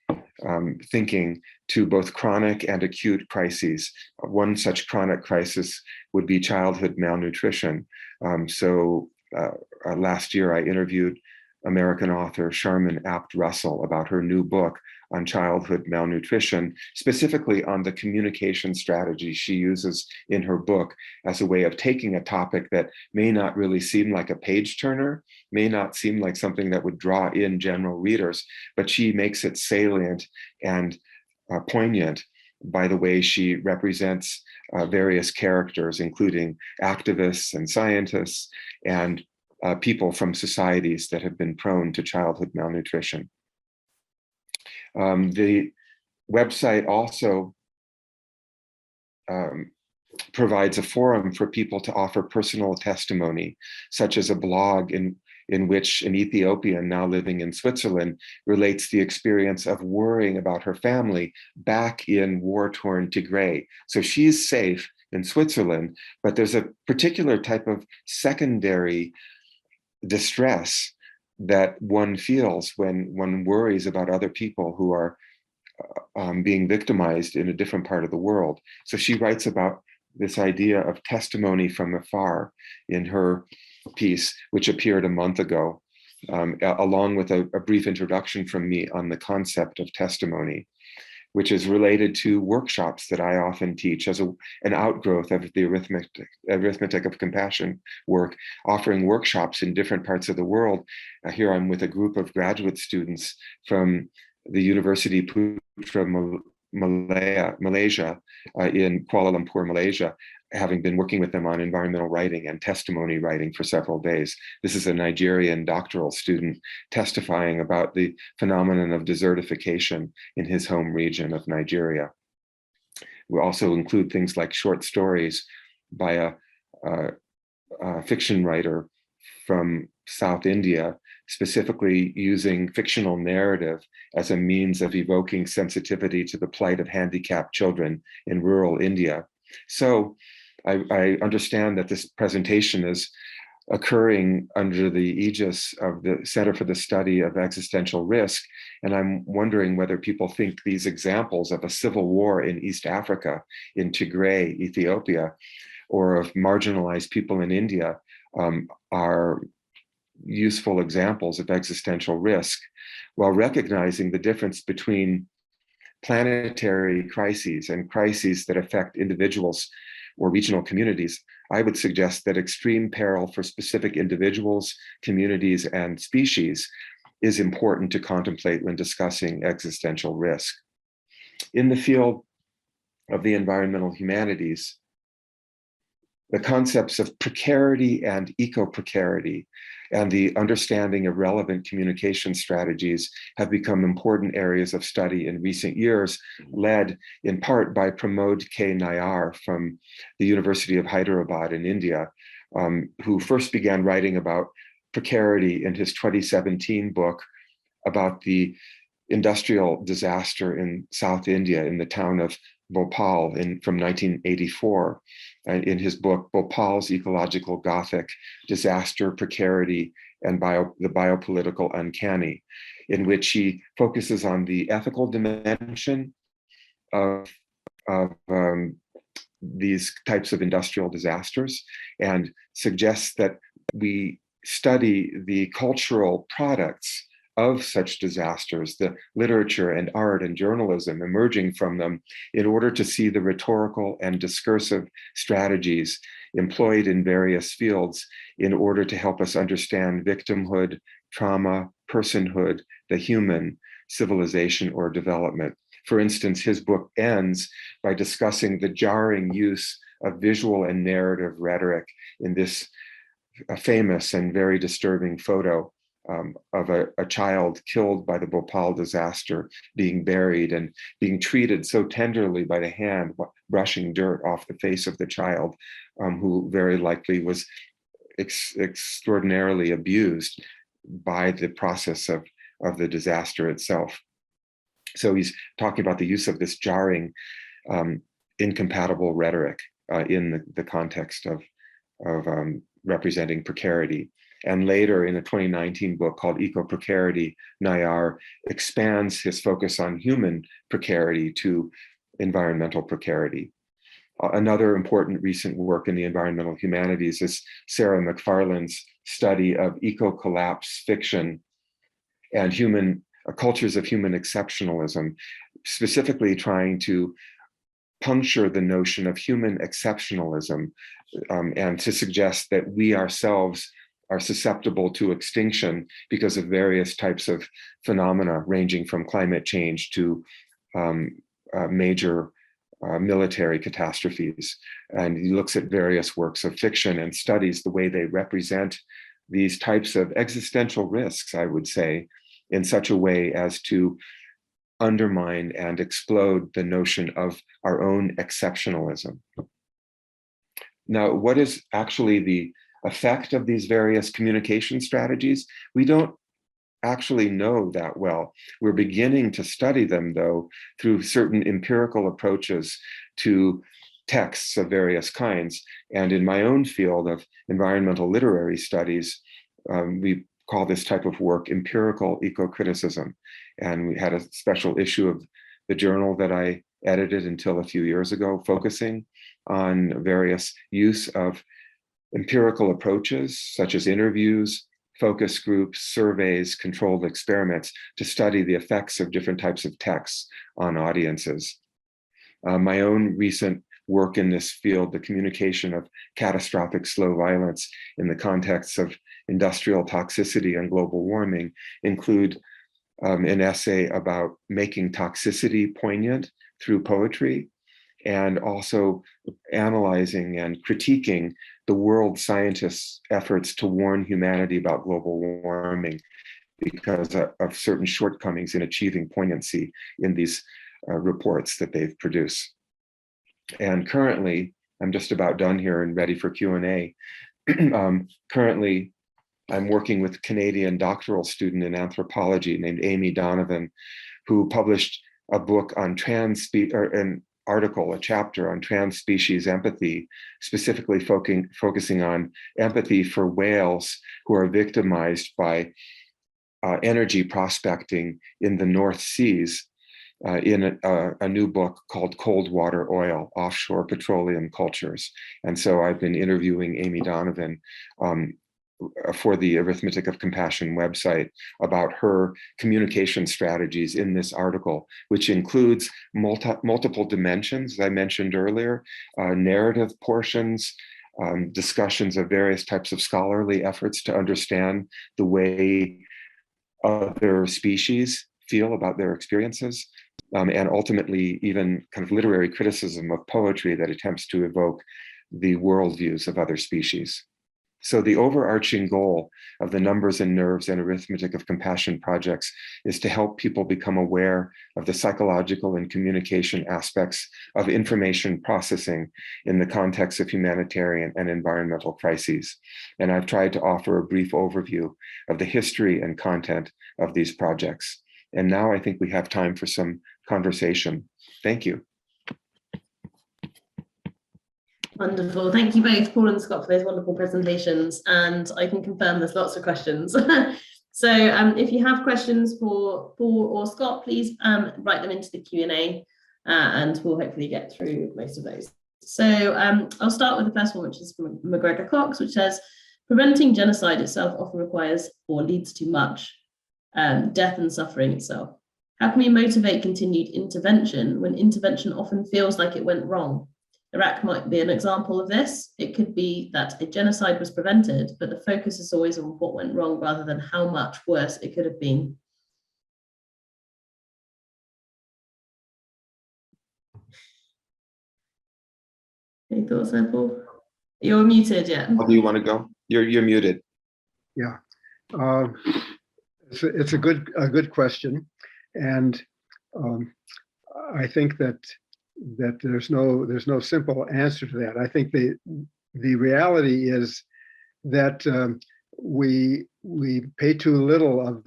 [SPEAKER 3] thinking to both chronic and acute crises. One such chronic crisis would be childhood malnutrition. Last year I interviewed American author Sharmin Apt-Russell about her new book on childhood malnutrition, specifically on the communication strategy she uses in her book as a way of taking a topic that may not really seem like a page turner, may not seem like something that would draw in general readers, but she makes it salient and poignant by the way she represents various characters, including activists and scientists and people from societies that have been prone to childhood malnutrition. The website also provides a forum for people to offer personal testimony, such as a blog in which an Ethiopian now living in Switzerland relates the experience of worrying about her family back in war-torn Tigray. So she's safe in Switzerland, but there's a particular type of secondary distress that one feels when one worries about other people who are being victimized in a different part of the world. So she writes about this idea of testimony from afar in her piece, which appeared a month ago, along with a brief introduction from me on the concept of testimony, which is related to workshops that I often teach as an outgrowth of the arithmetic of compassion work, offering workshops in different parts of the world. Here I'm with a group of graduate students from the University Putra Malaysia, in Kuala Lumpur, Malaysia, having been working with them on environmental writing and testimony writing for several days. This is a Nigerian doctoral student testifying about the phenomenon of desertification in his home region of Nigeria. We also include things like short stories by a fiction writer from South India, specifically using fictional narrative as a means of evoking sensitivity to the plight of handicapped children in rural India. So I understand that this presentation is occurring under the aegis of the Center for the Study of Existential Risk, and I'm wondering whether people think these examples of a civil war in East Africa, in Tigray, Ethiopia, or of marginalized people in India are useful examples of existential risk, while recognizing the difference between planetary crises and crises that affect individuals or regional communities. I would suggest that extreme peril for specific individuals, communities, and species is important to contemplate when discussing existential risk. In the field of the environmental humanities, the concepts of precarity and eco-precarity and the understanding of relevant communication strategies have become important areas of study in recent years, led in part by Pramod K. Nayar from the University of Hyderabad in India, who first began writing about precarity in his 2017 book about the industrial disaster in South India in the town of Bhopal from 1984. In his book, Bhopal's Ecological Gothic, Disaster, Precarity, and the Biopolitical Uncanny, in which he focuses on the ethical dimension of these types of industrial disasters and suggests that we study the cultural products of such disasters, the literature and art and journalism emerging from them, in order to see the rhetorical and discursive strategies employed in various fields in order to help us understand victimhood, trauma, personhood, the human, civilization, or development. For instance, his book ends by discussing the jarring use of visual and narrative rhetoric in this famous and very disturbing photo of a child killed by the Bhopal disaster, being buried and being treated so tenderly by the hand, brushing dirt off the face of the child, who very likely was extraordinarily abused by the process of the disaster itself. So he's talking about the use of this jarring, incompatible rhetoric in the context of representing precarity. And later in a 2019 book called Eco-Precarity, Nayar expands his focus on human precarity to environmental precarity. Another important recent work in the environmental humanities is Sarah McFarlane's study of eco-collapse fiction and cultures of human exceptionalism, specifically trying to puncture the notion of human exceptionalism and to suggest that we ourselves are susceptible to extinction because of various types of phenomena ranging from climate change to major military catastrophes. And he looks at various works of fiction and studies the way they represent these types of existential risks, I would say, in such a way as to undermine and explode the notion of our own exceptionalism. Now, what is actually the effect of these various communication strategies? We don't actually know that well. We're beginning to study them, though, through certain empirical approaches to texts of various kinds. And in my own field of environmental literary studies, we call this type of work empirical eco-criticism. And we had a special issue of the journal that I edited until a few years ago, focusing on various use of empirical approaches, such as interviews, focus groups, surveys, controlled experiments, to study the effects of different types of texts on audiences. My own recent work in this field, the communication of catastrophic slow violence in the context of industrial toxicity and global warming, include an essay about making toxicity poignant through poetry, and also analyzing and critiquing the world scientists' efforts to warn humanity about global warming because of certain shortcomings in achieving poignancy in these reports that they've produced. And currently, I'm just about done here and ready for Q&A. Currently, I'm working with a Canadian doctoral student in anthropology named Amy Donovan, who published a book on a chapter on trans-species empathy, specifically focusing on empathy for whales who are victimized by energy prospecting in the North Seas in a new book called Cold Water Oil, Offshore Petroleum Cultures. And so I've been interviewing Amy Donovan for the Arithmetic of Compassion website about her communication strategies in this article, which includes multiple dimensions, as I mentioned earlier, narrative portions, discussions of various types of scholarly efforts to understand the way other species feel about their experiences, and ultimately even kind of literary criticism of poetry that attempts to evoke the worldviews of other species. So the overarching goal of the Numbers and Nerves and Arithmetic of Compassion projects is to help people become aware of the psychological and communication aspects of information processing in the context of humanitarian and environmental crises. And I've tried to offer a brief overview of the history and content of these projects. And now I think we have time for some conversation. Thank you.
[SPEAKER 1] Wonderful. Thank you both, Paul and Scott, for those wonderful presentations. And I can confirm there's lots of questions. So if you have questions for Paul or Scott, please write them into the Q&A and we'll hopefully get through most of those. So I'll start with the first one, which is from McGregor Cox, which says, preventing genocide itself often requires or leads to much death and suffering itself. How can we motivate continued intervention when intervention often feels like it went wrong? Iraq might be an example of this. It could be that a genocide was prevented, but the focus is always on what went wrong rather than how much worse it could have been. Any thoughts there, Paul? You're muted, yeah.
[SPEAKER 3] Do you want to go? You're muted.
[SPEAKER 2] Yeah, it's a good question, and I think that there's no simple answer to that. I think the reality is that we pay too little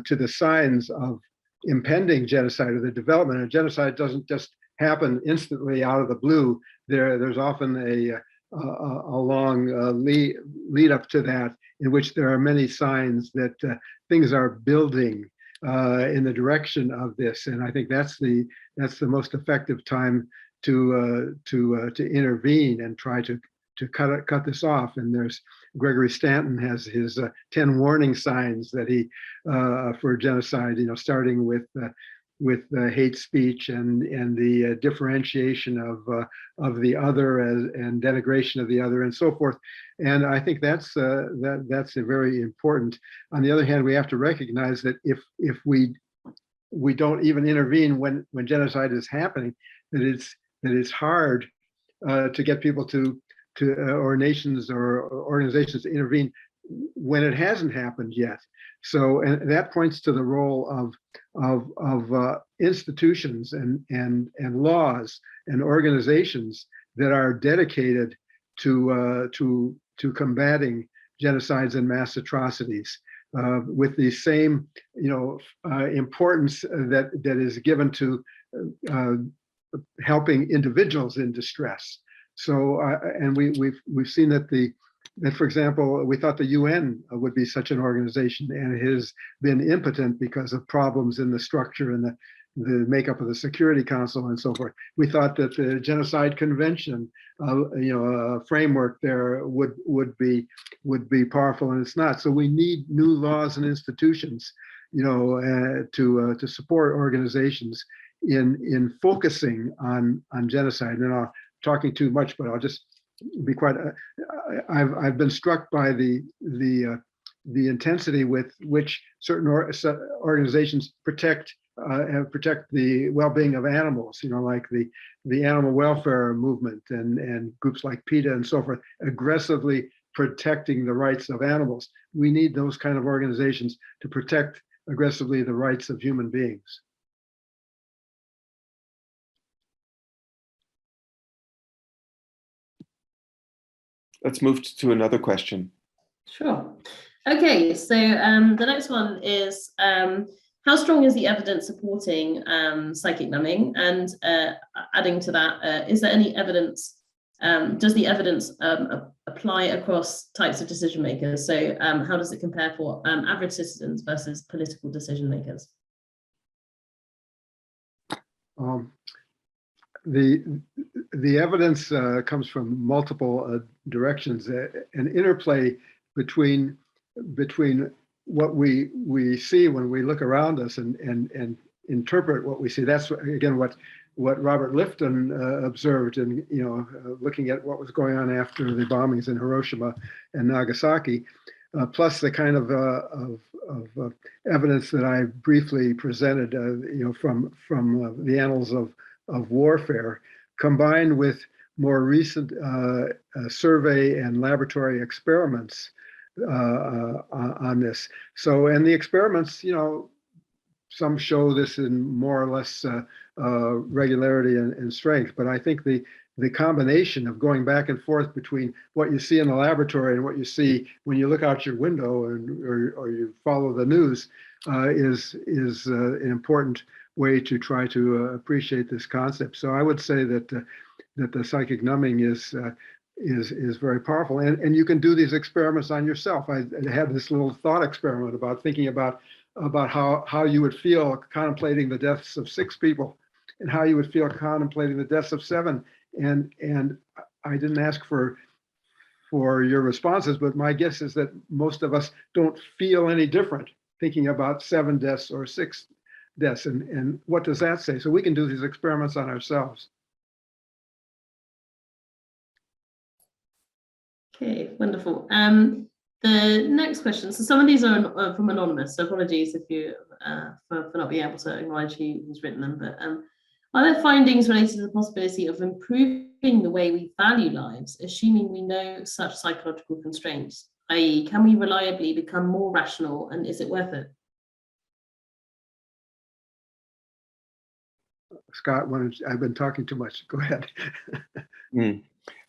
[SPEAKER 2] to the signs of impending genocide or the development. And genocide doesn't just happen instantly out of the blue. There's often a long lead up to that, in which there are many signs that things are building in the direction of this. And I think that's the most effective time to intervene and try to cut this off. And there's Gregory Stanton has his 10 warning signs that he for genocide, starting with hate speech and the differentiation of the other and denigration of the other and so forth. And I think that's a very important. On the other hand, we have to recognize that if we don't even intervene when genocide is happening, that it's hard to get people or nations or organizations to intervene when it hasn't happened yet. So, and that points to the role of institutions and laws and organizations that are dedicated to combating genocides and mass atrocities with the same importance that is given to helping individuals in distress. So, and we've seen that for example, we thought the UN would be such an organization, and it has been impotent because of problems in the structure and the makeup of the Security Council and so forth. We thought that the Genocide Convention, a framework there would be powerful, and it's not. So we need new laws and institutions, to support organizations in focusing on genocide. And I'm talking too much, but I'll just be quite. I've been struck by the intensity with which certain organizations protect the well-being of animals. Like the animal welfare movement and groups like PETA and so forth, aggressively protecting the rights of animals. We need those kind of organizations to protect aggressively the rights of human beings.
[SPEAKER 3] Let's move to another question.
[SPEAKER 1] Sure. Okay, so the next one is, how strong is the evidence supporting psychic numbing? And adding to that, is there any evidence, does the evidence apply across types of decision makers? So how does it compare for average citizens versus political decision makers?
[SPEAKER 2] The evidence comes from multiple directions. An interplay between what we see when we look around us and interpret what we see. That's again what Robert Lifton observed, and looking at what was going on after the bombings in Hiroshima and Nagasaki, plus the kind of evidence that I briefly presented, from the annals of warfare, combined with more recent survey and laboratory experiments on this. So, and the experiments, some show this in more or less regularity and strength, but I think the combination of going back and forth between what you see in the laboratory and what you see when you look out your window or you follow the news is an important way to try to appreciate this concept. So I would say that the psychic numbing is very powerful, and you can do these experiments on yourself. I had this little thought experiment about thinking about how you would feel contemplating the deaths of 6 people, and how you would feel contemplating the deaths of 7. And I didn't ask for your responses, but my guess is that most of us don't feel any different thinking about 7 deaths or 6 deaths. And what does that say? So we can do these experiments on ourselves.
[SPEAKER 1] Okay, wonderful. The next question. So some of these are from anonymous. So apologies if you for not being able to acknowledge who's written them. But are there findings related to the possibility of improving the way we value lives, assuming we know such psychological constraints? I.e., can we reliably become more rational, and is it worth it?
[SPEAKER 2] Scott, I've been talking too much. Go ahead.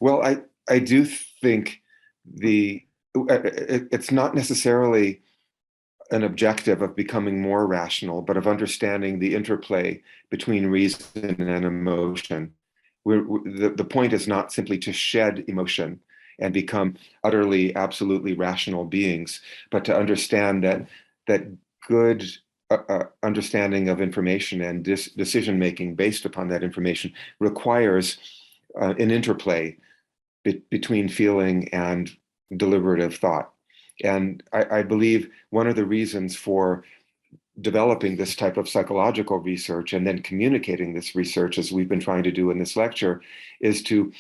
[SPEAKER 3] Well, I do think it's not necessarily an objective of becoming more rational, but of understanding the interplay between reason and emotion, the point is not simply to shed emotion and become utterly, absolutely rational beings, but to understand that good understanding of information and decision making based upon that information requires an interplay between feeling and deliberative thought. And I believe one of the reasons for developing this type of psychological research and then communicating this research, as we've been trying to do in this lecture, is to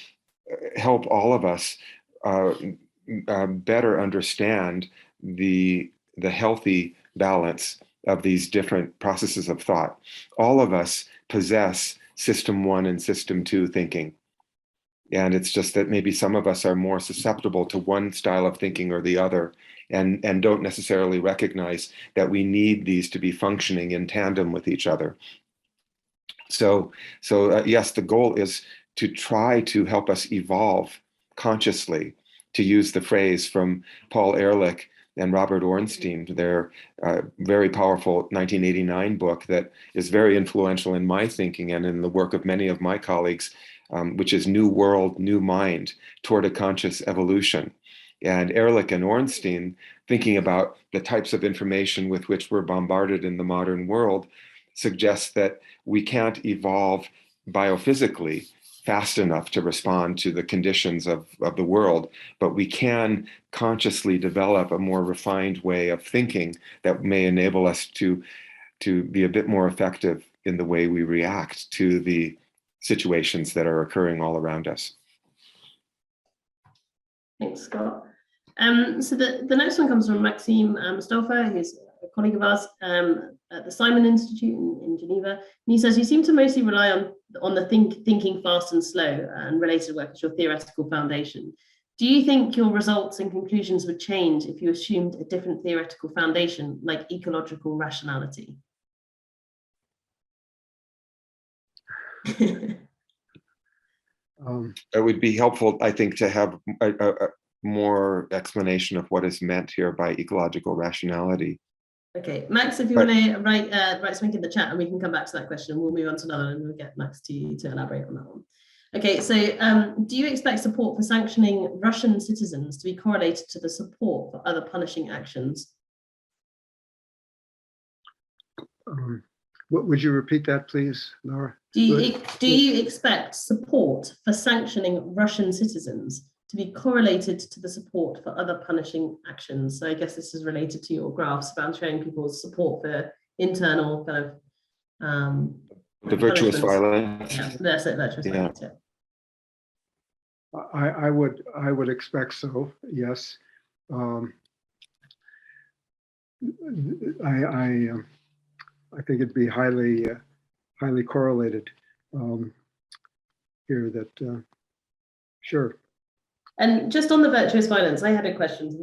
[SPEAKER 3] help all of us better understand the healthy balance of these different processes of thought. All of us possess system 1 and system 2 thinking. And it's just that maybe some of us are more susceptible to one style of thinking or the other, and don't necessarily recognize that we need these to be functioning in tandem with each other. So yes, the goal is to try to help us evolve consciously, to use the phrase from Paul Ehrlich and Robert Ornstein, their very powerful 1989 book that is very influential in my thinking and in the work of many of my colleagues, which is New World, New Mind, Toward a Conscious Evolution. And Ehrlich and Ornstein, thinking about the types of information with which we're bombarded in the modern world, suggests that we can't evolve biophysically fast enough to respond to the conditions of the world, but we can consciously develop a more refined way of thinking that may enable us to be a bit more effective in the way we react to the situations that are occurring all around us.
[SPEAKER 1] Thanks, Scott. So the next one comes from Maxime Mustafa, who's a colleague of ours at the Simon Institute in Geneva. And he says, you seem to mostly rely on the thinking fast and slow and related work as your theoretical foundation. Do you think your results and conclusions would change if you assumed a different theoretical foundation, like ecological rationality?
[SPEAKER 3] It would be helpful, I think, to have a more explanation of what is meant here by ecological rationality.
[SPEAKER 1] Okay, Max, if you want to write something in the chat, and we can come back to that question. We'll move on to another, and we'll get Max to elaborate on that one. Okay, so do you expect support for sanctioning Russian citizens to be correlated to the support for other punishing actions?
[SPEAKER 2] What would you repeat that, please, Laura?
[SPEAKER 1] Do you expect support for sanctioning Russian citizens to be correlated to the support for other punishing actions? So I guess this is related to your graphs about showing people's support for internal kind of
[SPEAKER 3] the virtuous violence.
[SPEAKER 1] Yeah, that's it, virtuous violence. Yeah.
[SPEAKER 2] I would expect so. Yes. I think it'd be highly correlated here. That sure.
[SPEAKER 1] And just on the virtuous violence, I had a question.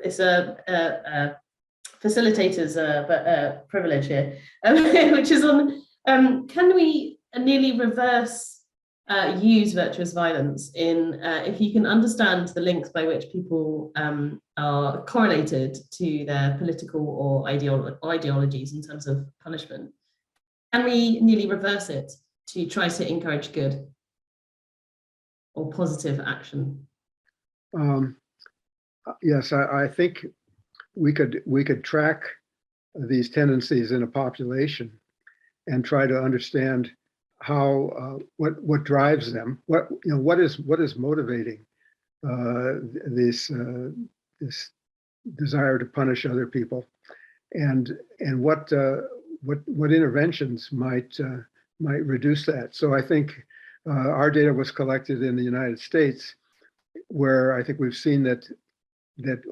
[SPEAKER 1] It's a facilitator's privilege here, which is on can we nearly reverse use virtuous violence in if you can understand the links by which people are correlated to their political or ideologies in terms of punishment. Can we nearly reverse it to try to encourage good or positive action?
[SPEAKER 2] Yes, I think we could track these tendencies in a population and try to understand how what drives them, what is motivating this desire to punish other people, and what interventions might reduce that. So I think our data was collected in the United States, where I think we've seen that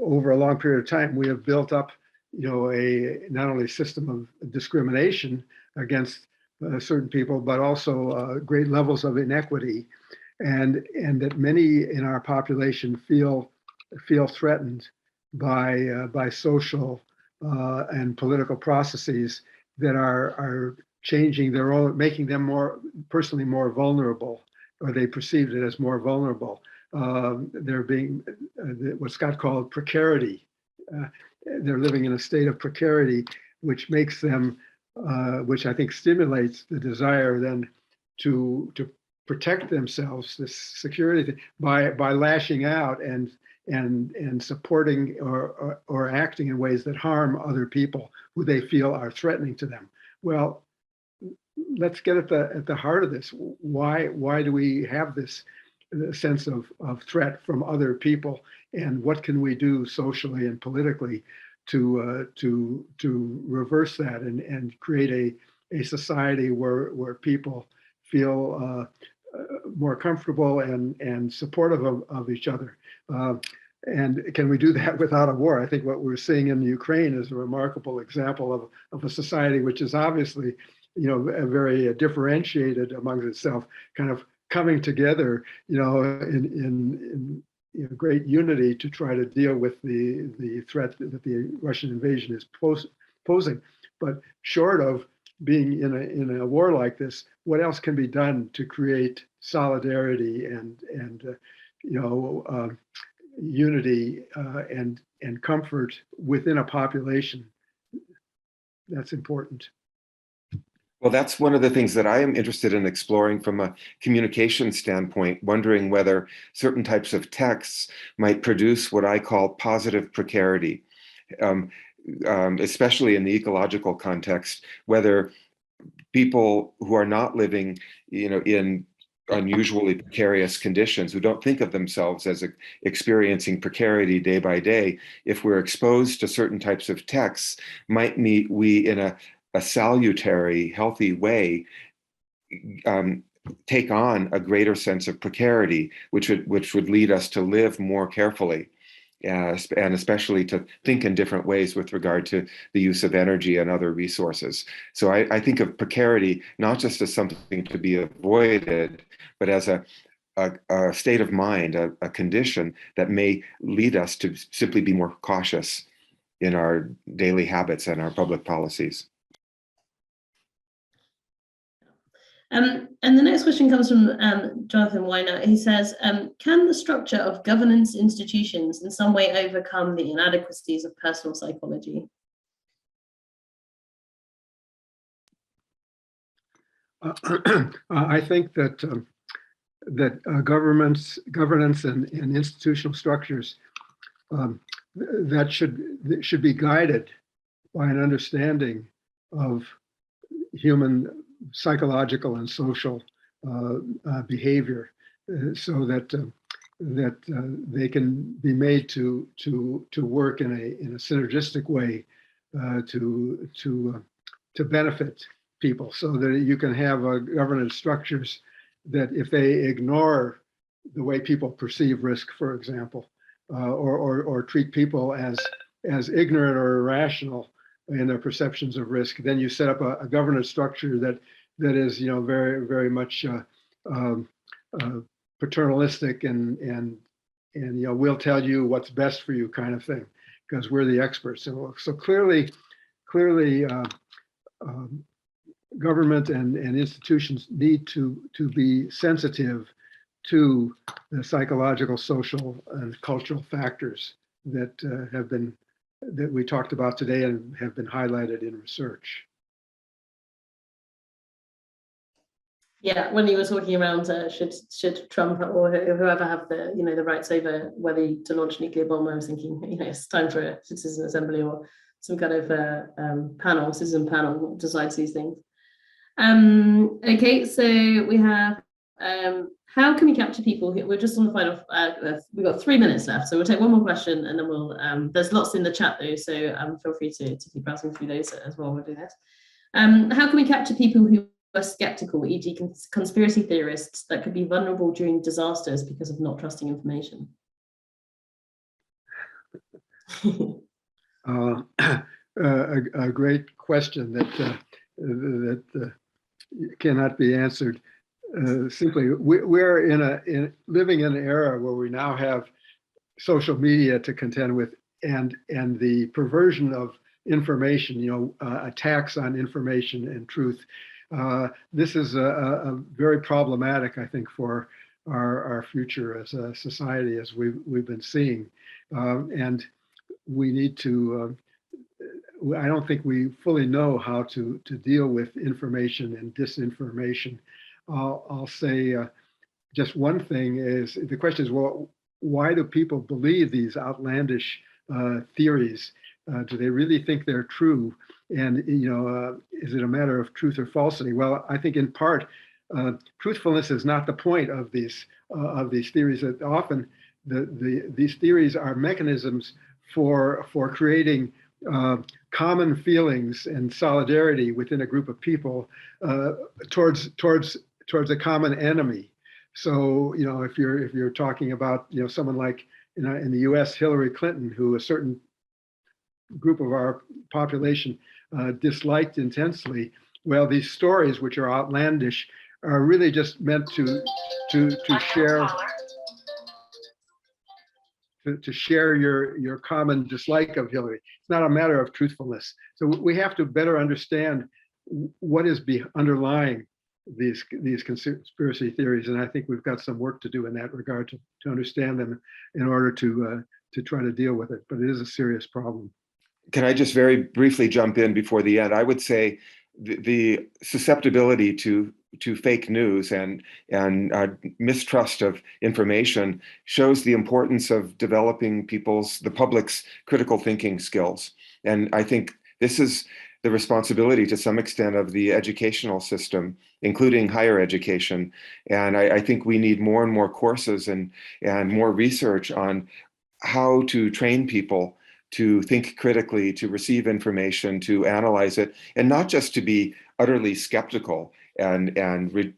[SPEAKER 2] over a long period of time we have built up, a not only system of discrimination against certain people, but also great levels of inequity, and that many in our population feel threatened by social and political processes that are changing their own, making them personally more vulnerable, or they perceive it as more vulnerable. They're being what Scott called precarity. They're living in a state of precarity, which makes them, which I think stimulates the desire then to protect themselves, this security thing, by lashing out and supporting or acting in ways that harm other people who they feel are threatening to them. Well, let's get at the heart of this. Why do we have this sense of threat from other people, and what can we do socially and politically to reverse that and create a society where people feel more comfortable and supportive of each other. And can we do that without a war? I think what we're seeing in Ukraine is a remarkable example of a society which is obviously, very differentiated amongst itself, kind of coming together, in great unity to try to deal with the threat that the Russian invasion is posing. But short of being in a war like this, what else can be done to create solidarity and unity and comfort within a population? That's important.
[SPEAKER 3] Well, that's one of the things that I am interested in exploring from a communication standpoint, wondering whether certain types of texts might produce what I call positive precarity, especially in the ecological context, whether people who are not living, in unusually precarious conditions, who don't think of themselves as experiencing precarity day by day, if we're exposed to certain types of texts, might we in a salutary, healthy way, take on a greater sense of precarity, which would lead us to live more carefully, and especially to think in different ways with regard to the use of energy and other resources. So I think of precarity not just as something to be avoided, but as a state of mind, a condition that may lead us to simply be more cautious in our daily habits and our public policies.
[SPEAKER 1] And the next question comes from Jonathan Weiner. He says, can the structure of governance institutions in some way overcome the inadequacies of personal psychology?
[SPEAKER 2] I think that governance and institutional structures that should be guided by an understanding of human psychological and social behavior, so that they can be made to work in a synergistic way to benefit people, so that you can have governance structures that, if they ignore the way people perceive risk, for example, or treat people as ignorant or irrational in their perceptions of risk, then you set up a governance structure that is, very, very much paternalistic and we'll tell you what's best for you kind of thing, because we're the experts. So clearly, government and institutions need to be sensitive to the psychological, social, and cultural factors that that we talked about today and have been highlighted in research.
[SPEAKER 1] Yeah, when you were talking around should Trump or whoever have the the rights over whether to launch a nuclear bomb, I was thinking it's time for a citizen assembly or some kind of citizen panel that decides these things. Okay, so we have how can we capture people who, we're just on the final, we've got 3 minutes left, so we'll take one more question and then we'll, there's lots in the chat though, so feel free to keep browsing through those as well. We'll do that. How can we capture people who are skeptical, e.g. conspiracy theorists, that could be vulnerable during disasters because of not trusting information?
[SPEAKER 2] A great question that cannot be answered simply. We're living in an era where we now have social media to contend with, and the perversion of information, attacks on information and truth. This is a very problematic, I think, for our future as a society, as we've been seeing, and we need to. I don't think we fully know how to deal with information and disinformation. I'll say just one thing is the question is, well, why do people believe these outlandish theories? Do they really think they're true? And is it a matter of truth or falsity? Well, I think in part, truthfulness is not the point of these theories. That often these theories are mechanisms for creating common feelings and solidarity within a group of people towards a common enemy. So if you're talking about someone like in the U.S. Hillary Clinton, who a certain group of our population disliked intensely, well, these stories, which are outlandish, are really just meant to share to share your common dislike of Hillary. It's not a matter of truthfulness. So we have to better understand what is underlying these conspiracy theories, and I think we've got some work to do in that regard to understand them in order to try to deal with it. But it is a serious problem.
[SPEAKER 3] Can I just very briefly jump in before the end? I would say the susceptibility to fake news and mistrust of information shows the importance of developing the public's critical thinking skills. And I think this is the responsibility to some extent of the educational system, including higher education. And I think we need more and more courses and more research on how to train people to think critically, to receive information, to analyze it, and not just to be utterly skeptical and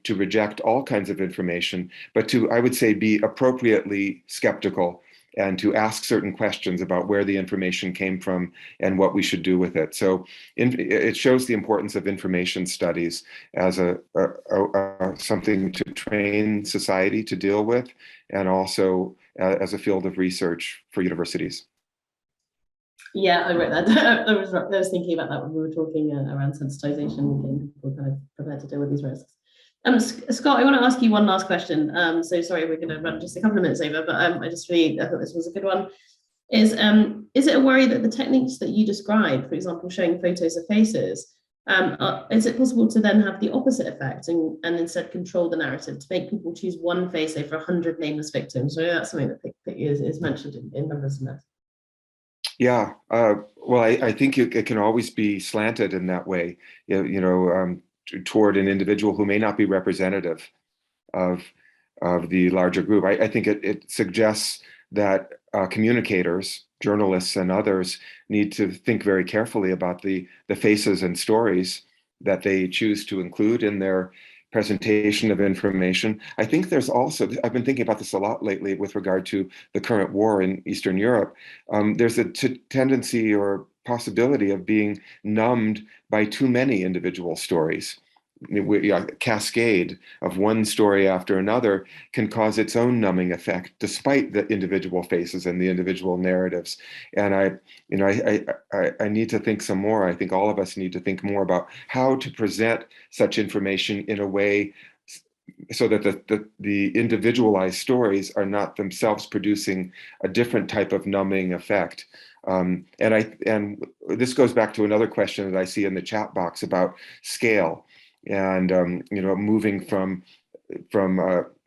[SPEAKER 3] to reject all kinds of information, but to, I would say, be appropriately skeptical and to ask certain questions about where the information came from and what we should do with it. So it shows the importance of information studies as something to train society to deal with, and also as a field of research for universities.
[SPEAKER 1] Yeah, I wrote that. I was thinking about that when we were talking around sensitization and getting people kind of prepared to deal with these risks. Scott, I want to ask you one last question. So sorry, we're going to run just a couple of minutes over, but I thought this was a good one. Is it a worry that the techniques that you described, for example, showing photos of faces, is it possible to then have the opposite effect and instead control the narrative to make people choose one face over 100 nameless victims? So that's something that is mentioned in Numbers and Myths.
[SPEAKER 3] Yeah, well, I think it can always be slanted in that way, toward an individual who may not be representative of the larger group. I think it suggests that communicators, journalists, and others need to think very carefully about the faces and stories that they choose to include in their presentation of information. I think there's also, I've been thinking about this a lot lately with regard to the current war in Eastern Europe. There's a tendency or possibility of being numbed by too many individual stories. A cascade of one story after another can cause its own numbing effect, despite the individual faces and the individual narratives. And I need to think some more. I think all of us need to think more about how to present such information in a way so that the individualized stories are not themselves producing a different type of numbing effect. And this goes back to another question that I see in the chat box about scale. And moving from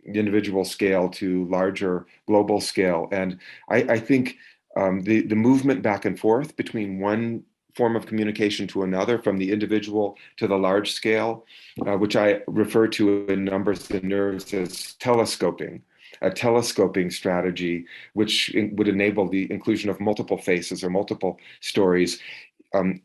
[SPEAKER 3] individual scale to larger global scale. And I think the movement back and forth between one form of communication to another, from the individual to the large scale, which I refer to in Numbers and Nerves as telescoping, a telescoping strategy, which would enable the inclusion of multiple faces or multiple stories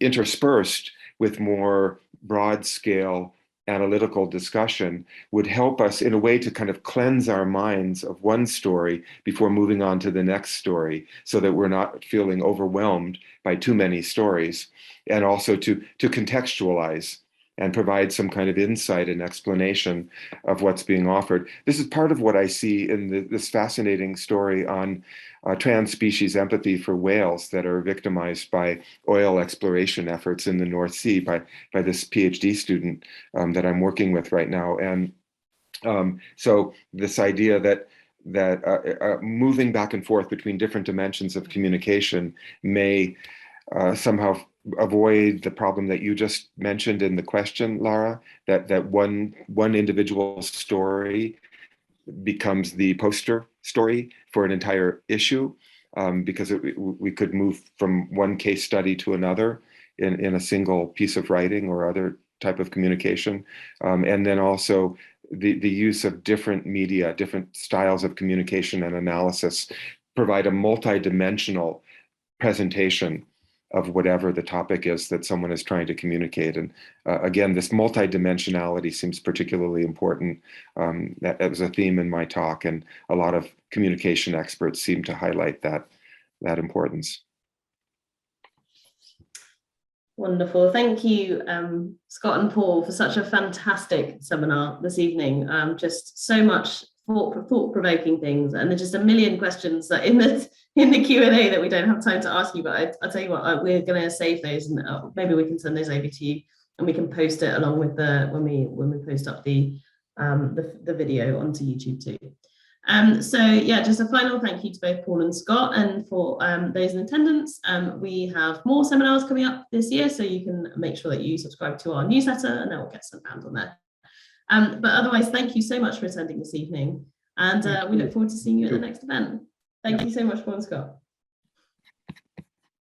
[SPEAKER 3] interspersed with more broad scale analytical discussion, would help us in a way to kind of cleanse our minds of one story before moving on to the next story, so that we're not feeling overwhelmed by too many stories, and also to contextualize and provide some kind of insight and explanation of what's being offered. This is part of what I see in this fascinating story on trans-species empathy for whales that are victimized by oil exploration efforts in the North Sea by this PhD student that I'm working with right now. And so this idea that moving back and forth between different dimensions of communication may somehow avoid the problem that you just mentioned in the question, Lara, that one individual story becomes the poster story for an entire issue, because we could move from one case study to another in a single piece of writing or other type of communication. And then also the use of different media, different styles of communication and analysis provide a multi-dimensional presentation of whatever the topic is that someone is trying to communicate. And again, this multidimensionality seems particularly important. That was a theme in my talk, and a lot of communication experts seem to highlight that importance.
[SPEAKER 1] Wonderful. Thank you, Scott and Paul, for such a fantastic seminar this evening. Just so much thought-provoking things, and there's just a million questions that in the Q&A that we don't have time to ask you, but I'll tell you what, we're going to save those, and maybe we can send those over to you, and we can post it along with when we post up the video onto YouTube too. So yeah, just a final thank you to both Paul and Scott, and for those in attendance. We have more seminars coming up this year, so you can make sure that you subscribe to our newsletter, and that will get sent out on there. But otherwise, thank you so much for attending this evening, and we look forward to seeing you at the next event. Thank you so much, Paul and Scott.